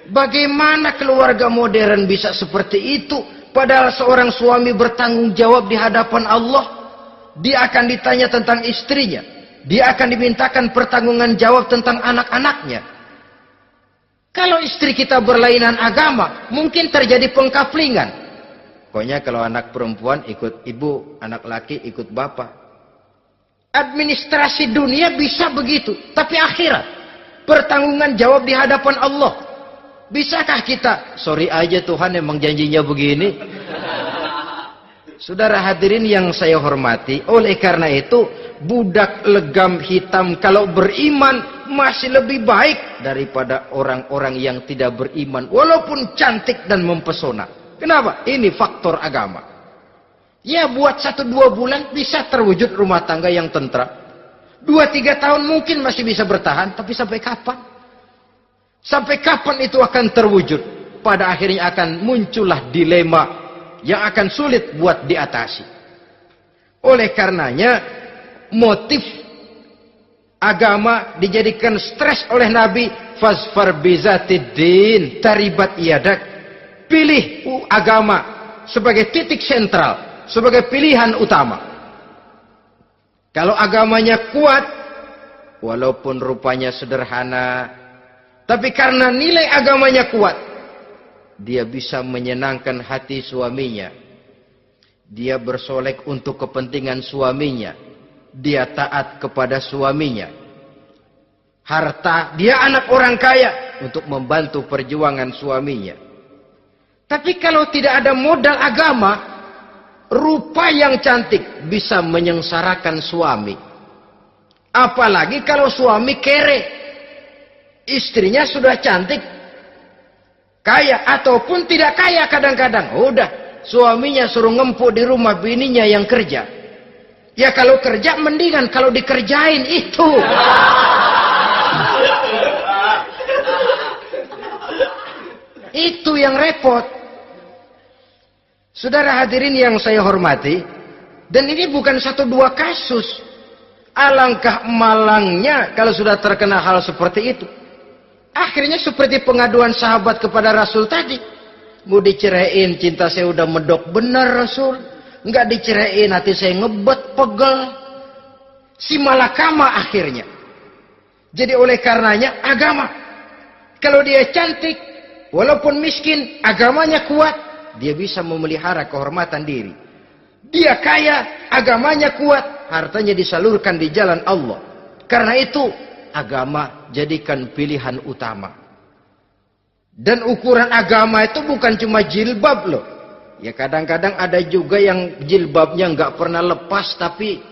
Bagaimana keluarga modern bisa seperti itu? Padahal seorang suami bertanggung jawab di hadapan Allah. Dia akan ditanya tentang istrinya. Dia akan dimintakan pertanggungan jawab tentang anak-anaknya. Kalau istri kita berlainan agama, mungkin terjadi pengkaplingan. Pokoknya kalau anak perempuan ikut ibu, anak laki ikut bapak. Administrasi dunia bisa begitu. Tapi akhirat, pertanggungan jawab di hadapan Allah. Bisakah kita? Sorry aja Tuhan emang janjinya begini. Saudara hadirin yang saya hormati, oleh karena itu budak legam hitam kalau beriman masih lebih baik daripada orang-orang yang tidak beriman walaupun cantik dan mempesona. Kenapa? Ini faktor agama. Ya buat 1-2 bulan bisa terwujud rumah tangga yang tentram. 2-3 tahun mungkin masih bisa bertahan, tapi sampai kapan? Sampai kapan itu akan terwujud? Pada akhirnya akan muncullah dilema yang akan sulit buat diatasi. Oleh karenanya, motif agama dijadikan stres oleh Nabi. Fasfar bizatiddin taribat yadak. Pilih agama sebagai titik sentral, sebagai pilihan utama. Kalau agamanya kuat, walaupun rupanya sederhana, tapi karena nilai agamanya kuat, dia bisa menyenangkan hati suaminya. Dia bersolek untuk kepentingan suaminya. Dia taat kepada suaminya. Harta, dia anak orang kaya untuk membantu perjuangan suaminya. Tapi kalau tidak ada modal agama, rupa yang cantik bisa menyengsarakan suami. Apalagi kalau suami kere. Istrinya sudah cantik, kaya ataupun tidak kaya kadang-kadang. Udah, suaminya suruh ngempuk di rumah, bininya yang kerja. Ya kalau kerja mendingan kalau dikerjain itu. Itu yang repot. Saudara hadirin yang saya hormati, dan ini bukan 1-2 kasus. Alangkah malangnya kalau sudah terkena hal seperti itu. Akhirnya seperti pengaduan sahabat kepada Rasul tadi. Mau diceraiin, cinta saya udah medok benar Rasul. Enggak diceraiin, hati saya ngebet, pegel. Si malakama akhirnya. Jadi oleh karenanya agama. Kalau dia cantik, walaupun miskin, agamanya kuat, dia bisa memelihara kehormatan diri. Dia kaya, agamanya kuat, hartanya disalurkan di jalan Allah. Karena itu, agama jadikan pilihan utama. Dan ukuran agama itu bukan cuma jilbab loh. Ya kadang-kadang ada juga yang jilbabnya nggak pernah lepas, tapi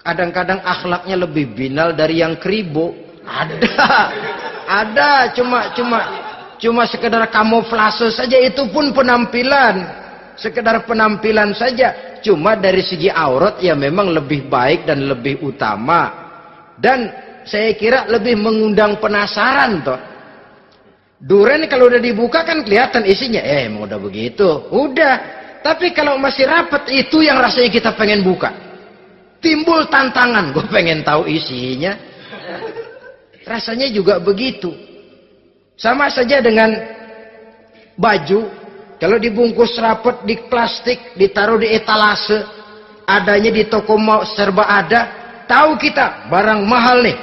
kadang-kadang akhlaknya lebih binal dari yang kribo. Ada, cuma sekedar kamuflase saja, itu pun penampilan. Sekedar penampilan saja. Cuma dari segi aurat ya memang lebih baik dan lebih utama. Dan saya kira lebih mengundang penasaran toh. Duren kalau udah dibuka kan kelihatan isinya. Emang udah begitu. Udah. Tapi kalau masih rapat, itu yang rasanya kita pengen buka. Timbul tantangan. Gue pengen tahu isinya. Rasanya juga begitu. Sama saja dengan baju. Kalau dibungkus rapat di plastik, ditaruh di etalase. Adanya di toko mau serba ada. Tahu kita barang mahal nih.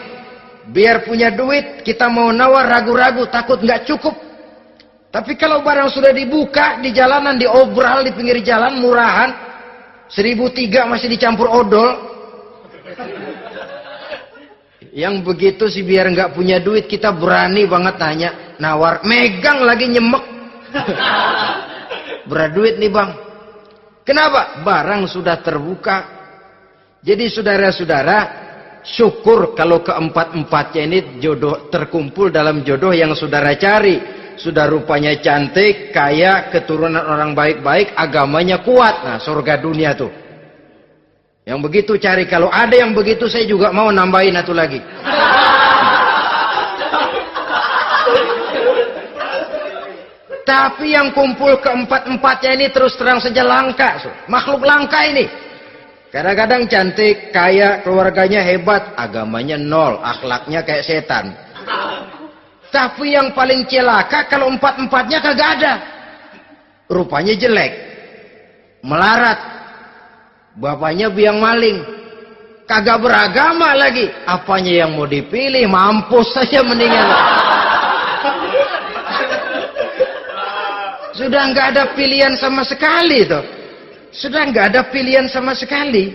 Biar punya duit, kita mau nawar ragu-ragu, takut nggak cukup. Tapi kalau barang sudah dibuka di jalanan, diobral di pinggir jalan, murahan, 1.003 masih dicampur odol. Yang begitu sih biar nggak punya duit, kita berani banget tanya, nawar, megang lagi nyemek. Berduit nih bang. Kenapa? Barang sudah terbuka. Jadi saudara-saudara, syukur kalau keempat-empatnya ini jodoh terkumpul dalam jodoh yang saudara cari. Sudah rupanya cantik, kaya, keturunan orang baik-baik, agamanya kuat. Nah, surga dunia tuh. Yang begitu cari. Kalau ada yang begitu, saya juga mau nambahin satu lagi. Tapi yang kumpul keempat-empatnya ini terus terang saja langka. Makhluk langka ini. Kadang-kadang cantik, kaya, keluarganya hebat, agamanya nol, akhlaknya kayak setan. Tapi yang paling celaka kalau empat-empatnya kagak ada. Rupanya jelek, melarat, bapaknya biang maling, kagak beragama lagi. Apanya yang mau dipilih? Mampus saja mendingan. Sudah nggak ada pilihan sama sekali tuh. Sudah nggak ada pilihan sama sekali.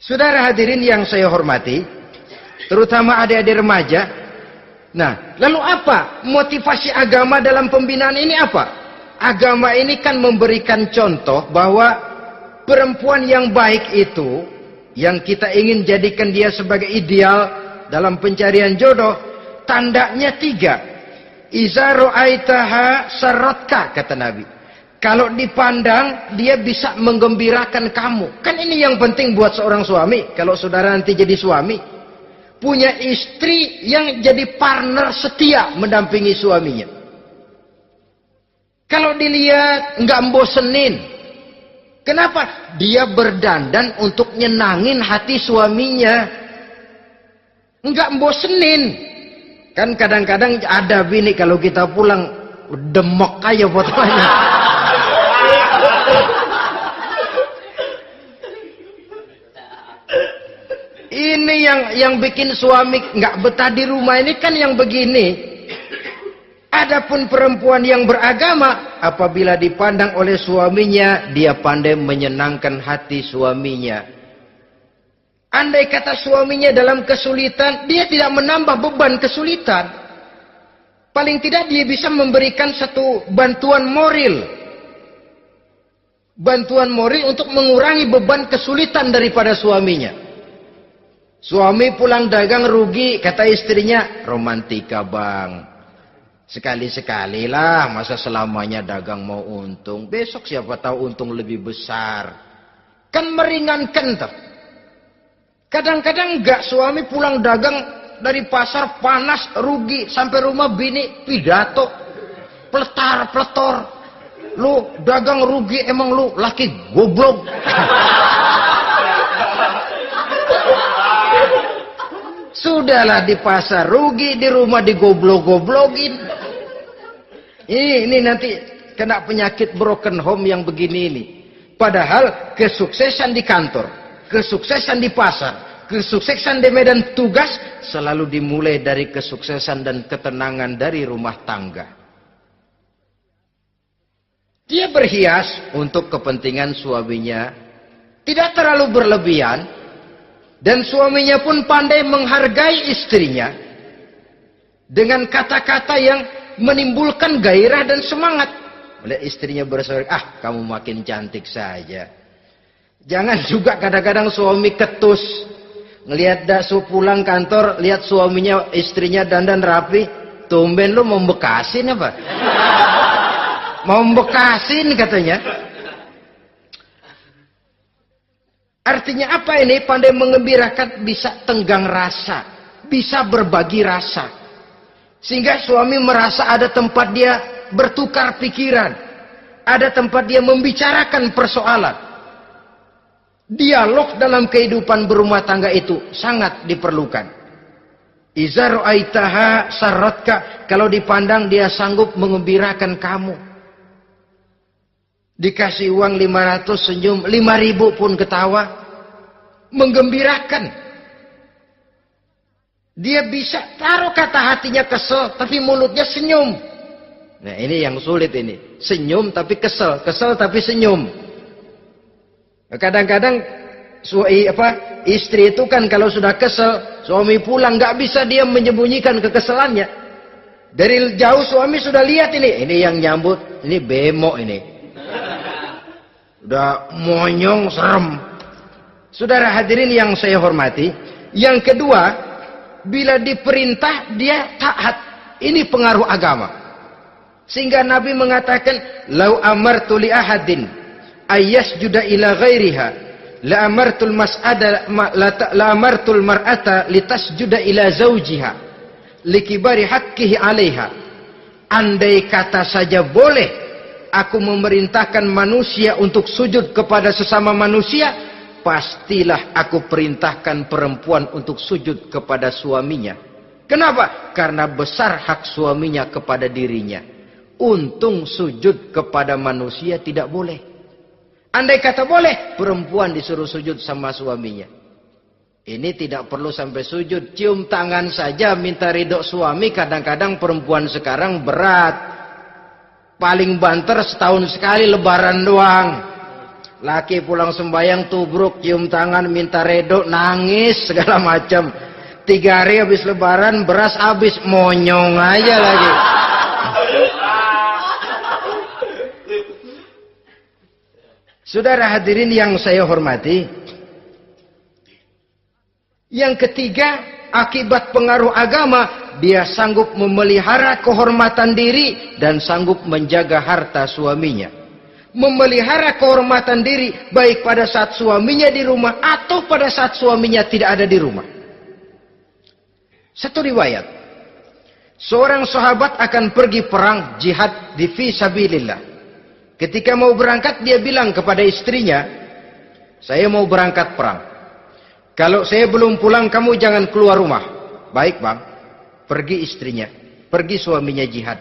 Saudara hadirin yang saya hormati, terutama adik-adik remaja. Nah, lalu apa motivasi agama dalam pembinaan ini apa? Agama ini kan memberikan contoh bahwa perempuan yang baik itu, yang kita ingin jadikan dia sebagai ideal dalam pencarian jodoh, tandanya 3. Iza ra'aitaha sarratka, kata Nabi. Kalau dipandang, dia bisa menggembirakan kamu. Kan ini yang penting buat seorang suami. Kalau saudara nanti jadi suami, punya istri yang jadi partner setia mendampingi suaminya. Kalau dilihat nggak bosenin, Kenapa? Dia berdandan untuk nyenangin hati suaminya. Enggak bosenin. Kan kadang-kadang ada bini kalau kita pulang demok aja fotonya. Ini yang bikin suami nggak betah di rumah ini kan yang begini. Adapun perempuan yang beragama, apabila dipandang oleh suaminya, dia pandai menyenangkan hati suaminya. Andai kata suaminya dalam kesulitan, dia tidak menambah beban kesulitan. Paling tidak dia bisa memberikan satu bantuan moral. Bantuan moral untuk mengurangi beban kesulitan daripada suaminya. Suami pulang dagang rugi, kata istrinya, romantika bang. Sekali-sekali lah, masa selamanya dagang mau untung. Besok siapa tahu untung lebih besar. Kan meringankan tuh. Kadang-kadang enggak, suami pulang dagang dari pasar panas, rugi. Sampai rumah bini pidato. Pletar-pletor. Lu dagang rugi, emang lu laki goblok. Sudahlah di pasar rugi, di rumah digoblok-goblokin. Ini nanti kena penyakit broken home yang begini ini. Padahal kesuksesan di kantor, kesuksesan di pasar, kesuksesan di medan tugas selalu dimulai dari kesuksesan dan ketenangan dari rumah tangga. Dia berhias untuk kepentingan suaminya, tidak terlalu berlebihan, dan suaminya pun pandai menghargai istrinya dengan kata-kata yang menimbulkan gairah dan semangat. Oleh istrinya bersorak, kamu makin cantik saja. Jangan juga kadang-kadang suami ketus. Ngelihat daksu pulang kantor, lihat suaminya, istrinya dandan rapi. Tumben lu mau bekasin apa? Mau bekasin katanya. Artinya apa ini? Pandai mengembirakan, bisa tenggang rasa, bisa berbagi rasa. Sehingga suami merasa ada tempat dia bertukar pikiran. Ada tempat dia membicarakan persoalan. Dialog dalam kehidupan berumah tangga itu sangat diperlukan. Iza ra'aitaha sarratka, kalau dipandang dia sanggup mengembirakan kamu. Dikasih uang 500 senyum, 5.000 pun ketawa. Menggembirakan. Dia bisa taruh kata hatinya kesel, tapi mulutnya senyum. Nah ini yang sulit ini. Senyum tapi kesel, kesel tapi senyum. Kadang-kadang istri itu kan kalau sudah kesel, suami pulang nggak bisa dia menyembunyikan kekesalannya. Dari jauh suami sudah lihat ini yang nyambut, ini bemo ini. Udah monyong serem. Saudara hadirin yang saya hormati, yang kedua, bila diperintah dia taat. Ini pengaruh agama. Sehingga Nabi mengatakan, "Lau amartu li ahadin ayyasjuda ila ghairiha, la amartul mas'ada la amartul mar'ata litasjuda ila zawjiha likibari haqqihi 'alaiha." Andai kata saja boleh aku memerintahkan manusia untuk sujud kepada sesama manusia, pastilah aku perintahkan perempuan untuk sujud kepada suaminya. Kenapa? Karena besar hak suaminya kepada dirinya. Untung sujud kepada manusia tidak boleh. Andai kata boleh, perempuan disuruh sujud sama suaminya. Ini tidak perlu sampai sujud. Cium tangan saja minta ridho suami. Kadang-kadang perempuan sekarang berat. Paling banter setahun sekali lebaran doang. Laki pulang sembahyang tubruk, cium tangan, minta redo, nangis segala macam. 3 hari habis lebaran, beras habis, monyong aja lagi. Saudara hadirin yang saya hormati, yang ketiga, akibat pengaruh agama, dia sanggup memelihara kehormatan diri dan sanggup menjaga harta suaminya. Memelihara kehormatan diri baik pada saat suaminya di rumah atau pada saat suaminya tidak ada di rumah. Satu riwayat, seorang sahabat akan pergi perang jihad di fi sabilillah. Ketika mau berangkat dia bilang kepada istrinya, saya mau berangkat perang. Kalau saya belum pulang kamu jangan keluar rumah. Baik bang. Pergi istrinya, pergi suaminya jihad.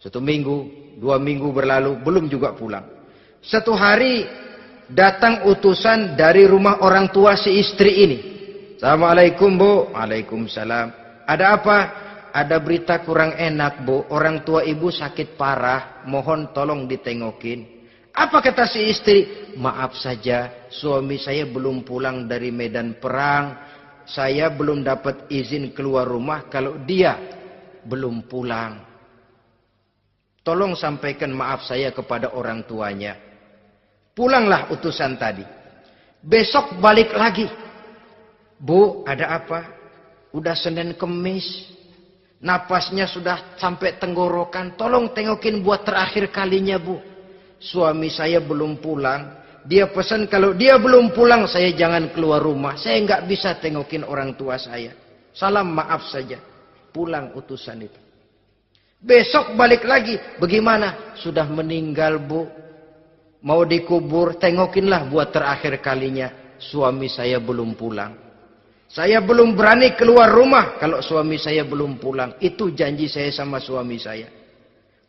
1 minggu, 2 minggu berlalu, belum juga pulang. Satu hari datang utusan dari rumah orang tua si istri ini. Assalamualaikum bu. Waalaikumsalam. Ada apa? Ada berita kurang enak bu. Orang tua ibu sakit parah. Mohon tolong ditengokin. Apa kata si istri? Maaf saja, suami saya belum pulang dari medan perang. Saya belum dapat izin keluar rumah kalau dia belum pulang. Tolong sampaikan maaf saya kepada orang tuanya. Pulanglah utusan tadi. Besok balik lagi. Bu, ada apa? Udah Senin Kemis. Napasnya sudah sampai tenggorokan. Tolong tengokin buat terakhir kalinya bu. Suami saya belum pulang. Dia pesan kalau dia belum pulang saya jangan keluar rumah. Saya nggak bisa tengokin orang tua saya. Salam maaf saja. Pulang utusan itu. Besok balik lagi. Bagaimana? Sudah meninggal bu. Mau dikubur. Tengokinlah buat terakhir kalinya. Suami saya belum pulang. Saya belum berani keluar rumah kalau suami saya belum pulang. Itu janji saya sama suami saya.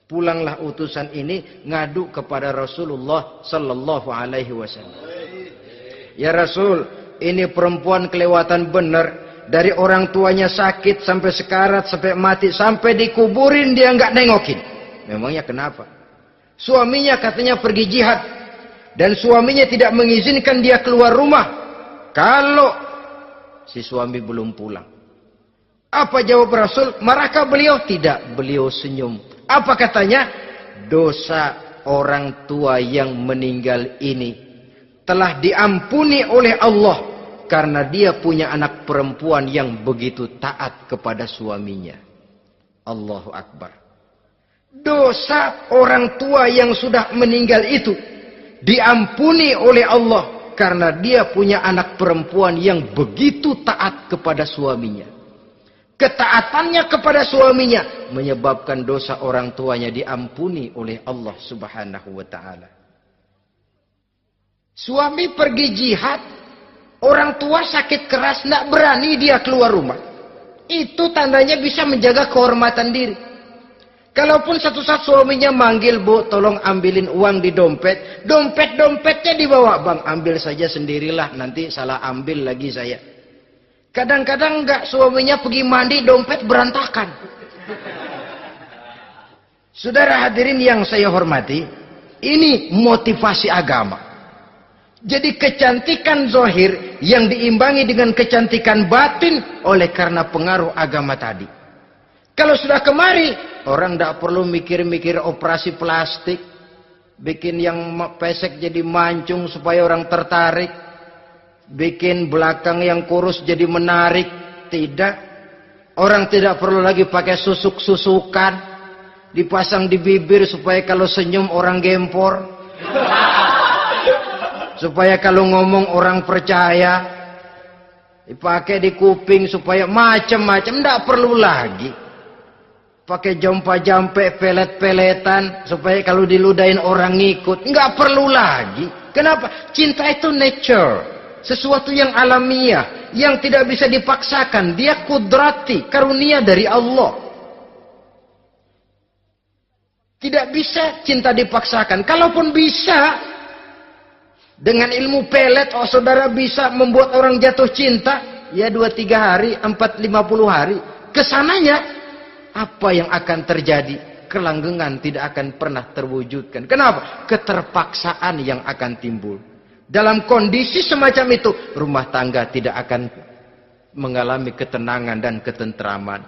Pulanglah utusan ini ngadu kepada Rasulullah sallallahu alaihi wasallam. Ya Rasul, ini perempuan kelewatan benar. Dari orang tuanya sakit sampai sekarat, sampai mati, sampai dikuburin dia nggak nengokin. Memangnya kenapa? Suaminya katanya pergi jihad dan suaminya tidak mengizinkan dia keluar rumah kalau si suami belum pulang. Apa jawab Rasul? Marahkah beliau? Tidak, beliau senyum. Apa katanya? Dosa orang tua yang meninggal ini telah diampuni oleh Allah karena dia punya anak perempuan yang begitu taat kepada suaminya. Allahu Akbar. Dosa orang tua yang sudah meninggal itu diampuni oleh Allah karena dia punya anak perempuan yang begitu taat kepada suaminya. Ketaatannya kepada suaminya menyebabkan dosa orang tuanya diampuni oleh Allah Subhanahu wa taala. Suami pergi jihad, orang tua sakit keras, tidak berani dia keluar rumah. Itu tandanya bisa menjaga kehormatan diri. Kalaupun satu saat suaminya manggil, bu, tolong ambilin uang di dompet. Dompetnya dibawa, bang, ambil saja sendirilah, nanti salah ambil lagi saya. Kadang-kadang enggak, suaminya pergi mandi, dompet berantakan. Saudara hadirin yang saya hormati, ini motivasi agama. Jadi kecantikan zahir yang diimbangi dengan kecantikan batin oleh karena pengaruh agama tadi. Kalau sudah kemari, orang tidak perlu mikir-mikir operasi plastik, bikin yang pesek jadi mancung supaya orang tertarik. Bikin belakang yang kurus jadi menarik. Tidak. Orang tidak perlu lagi pakai susuk-susukan. Dipasang di bibir supaya kalau senyum orang gempor. Supaya kalau ngomong orang percaya. Dipakai di kuping supaya macam-macam. Tidak perlu lagi. Pakai jompa-jampe, pelet-peletan. Supaya kalau diludahin orang ngikut. Nggak perlu lagi. Kenapa? Cinta itu nature. Sesuatu yang alamiah, yang tidak bisa dipaksakan. Dia kudrati, karunia dari Allah. Tidak bisa cinta dipaksakan. Kalaupun bisa, dengan ilmu pelet, oh saudara bisa membuat orang jatuh cinta. Ya 2-3 hari, 4-50 hari. Kesananya, apa yang akan terjadi? Kelanggengan tidak akan pernah terwujudkan. Kenapa? Keterpaksaan yang akan timbul. Dalam kondisi semacam itu, rumah tangga tidak akan mengalami ketenangan dan ketentraman.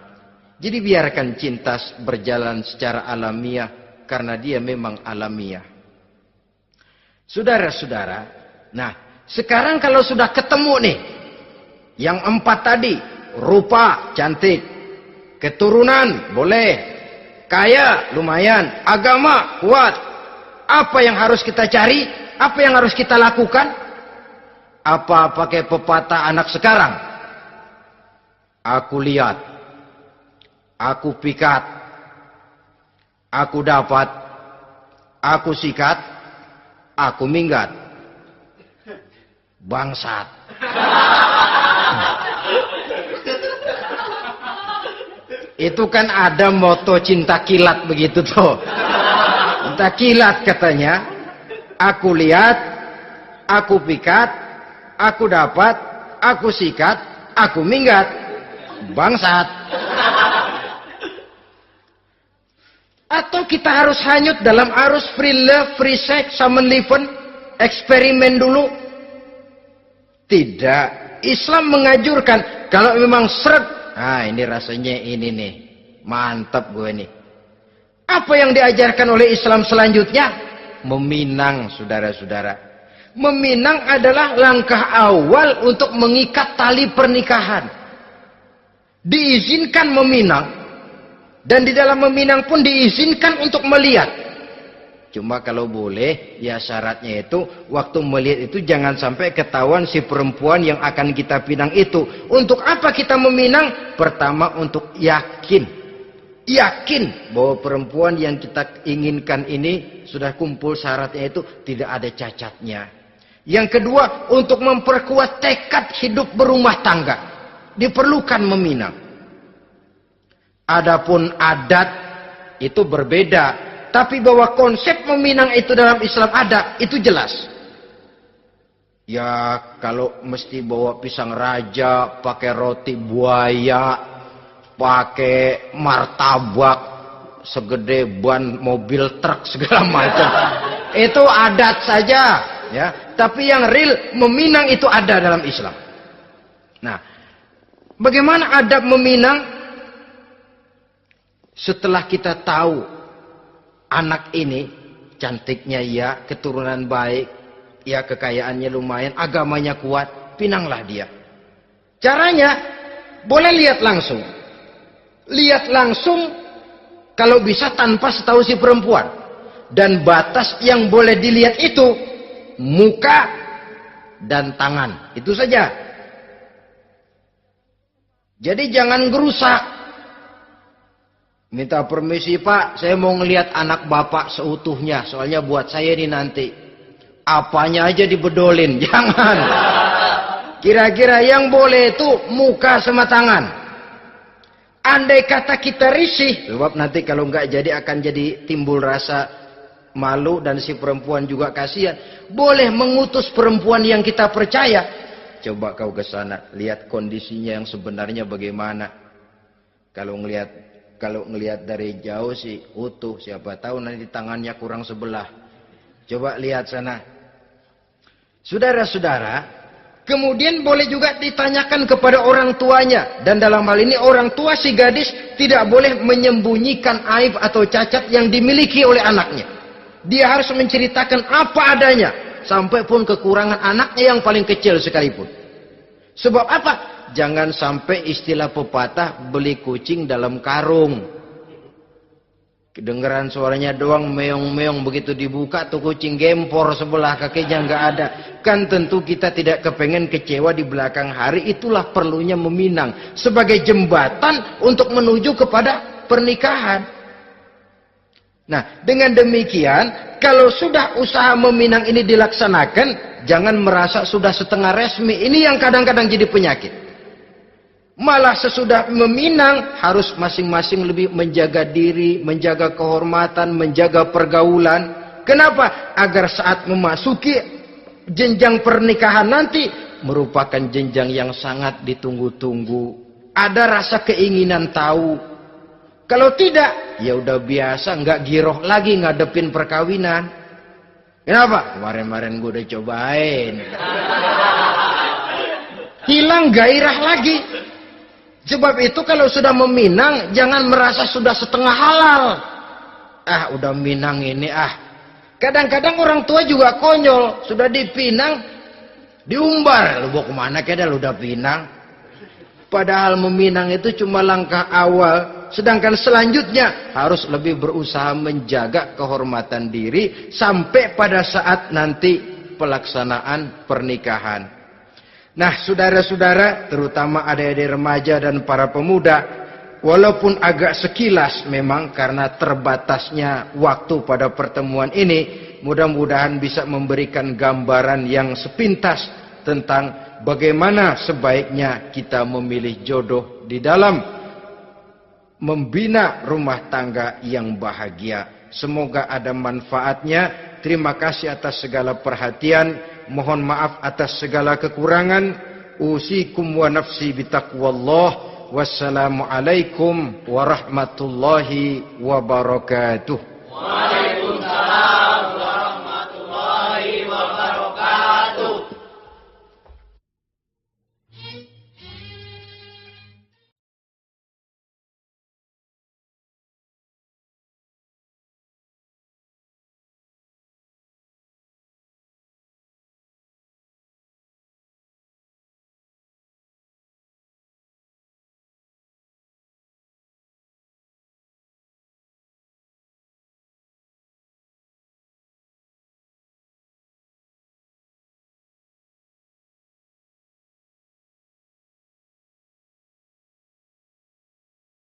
Jadi biarkan cinta berjalan secara alamiah, karena dia memang alamiah. Saudara-saudara, nah sekarang kalau sudah ketemu nih, yang 4 tadi, rupa cantik, keturunan boleh, kaya lumayan, agama kuat. Apa yang harus kita cari? Apa yang harus kita lakukan? Apa pakai pepatah anak sekarang? Aku lihat, aku pikat, aku dapat, aku sikat, aku minggat. Bangsat. Itu kan ada moto cinta kilat begitu tuh. Cinta kilat katanya. Aku lihat, aku pikat, aku dapat, aku sikat, aku minggat. Bangsat. Atau kita harus hanyut dalam arus free love, free sex, Samenleving, eksperimen dulu? Tidak. Islam menganjurkan kalau memang seret, nah ini rasanya ini nih, mantap gue nih. Apa yang diajarkan oleh Islam selanjutnya? Meminang, saudara-saudara. Meminang adalah langkah awal untuk mengikat tali pernikahan. Diizinkan meminang, dan di dalam meminang pun diizinkan untuk melihat. Cuma kalau boleh, ya syaratnya itu waktu melihat itu jangan sampai ketahuan si perempuan yang akan kita pinang itu. Untuk apa kita meminang? Pertama untuk yakin bahwa perempuan yang kita inginkan ini sudah kumpul syaratnya itu, tidak ada cacatnya. Yang kedua, untuk memperkuat tekad hidup berumah tangga, diperlukan meminang. Adapun adat itu berbeda. Tapi bahwa konsep meminang itu dalam Islam ada, itu jelas. Ya kalau mesti bawa pisang raja, pakai roti buaya, pakai martabak segede ban mobil truk segala macam, itu adat saja, ya. Tapi yang real meminang itu ada dalam Islam. Nah, bagaimana adab meminang? Setelah kita tahu anak ini cantiknya ya, keturunan baik, ya kekayaannya lumayan, agamanya kuat, pinanglah dia. Caranya boleh lihat langsung. Lihat langsung kalau bisa tanpa setahu si perempuan. Dan batas yang boleh dilihat itu muka dan tangan. Itu saja. Jadi jangan gerusak. Minta permisi Pak, saya mau ngelihat anak bapak seutuhnya. Soalnya buat saya ini nanti. Apanya aja dibedolin, jangan. Kira-kira yang boleh itu muka sama tangan. Andai kata kita risih, sebab nanti kalau nggak jadi akan jadi timbul rasa malu dan si perempuan juga kasihan. Boleh mengutus perempuan yang kita percaya. Coba kau ke sana, lihat kondisinya yang sebenarnya bagaimana. Kalau ngelihat dari jauh sih utuh, siapa tahu nanti tangannya kurang sebelah. Coba lihat sana. Saudara-saudara, kemudian boleh juga ditanyakan kepada orang tuanya. Dan dalam hal ini orang tua si gadis tidak boleh menyembunyikan aib atau cacat yang dimiliki oleh anaknya. Dia harus menceritakan apa adanya. Sampai pun kekurangan anaknya yang paling kecil sekalipun. Sebab apa? Jangan sampai istilah pepatah beli kucing dalam karung. Kedengeran suaranya doang meong-meong, begitu dibuka tuh kucing gempor sebelah kakinya nggak ada. Kan tentu kita tidak kepengen kecewa di belakang hari. Itulah perlunya meminang sebagai jembatan untuk menuju kepada pernikahan. Nah, dengan demikian kalau sudah usaha meminang ini dilaksanakan, jangan merasa sudah setengah resmi. Ini yang kadang-kadang jadi penyakit. Malah sesudah meminang harus masing-masing lebih menjaga diri, menjaga kehormatan, menjaga pergaulan. Kenapa? Agar saat memasuki jenjang pernikahan nanti merupakan jenjang yang sangat ditunggu-tunggu. Ada rasa keinginan tahu. Kalau tidak, ya udah biasa, nggak giroh lagi ngadepin perkawinan. Kenapa? Kemarin-kemarin gue udah cobain. Hilang gairah lagi. Sebab itu kalau sudah meminang, jangan merasa sudah setengah halal. Ah, udah minang ini Kadang-kadang orang tua juga konyol. Sudah dipinang, diumbar. Lu mau kemana keda lu udah pinang? Padahal meminang itu cuma langkah awal. Sedangkan selanjutnya harus lebih berusaha menjaga kehormatan diri. Sampai pada saat nanti pelaksanaan pernikahan. Nah, saudara-saudara, terutama adik-adik remaja dan para pemuda, walaupun agak sekilas memang karena terbatasnya waktu pada pertemuan ini, mudah-mudahan bisa memberikan gambaran yang sepintas tentang bagaimana sebaiknya kita memilih jodoh di dalam membina rumah tangga yang bahagia. Semoga ada manfaatnya. Terima kasih atas segala perhatian. Mohon maaf atas segala kekurangan. Usikum wa nafsi bitaqwallah. Wassalamualaikum warahmatullahi wabarakatuh.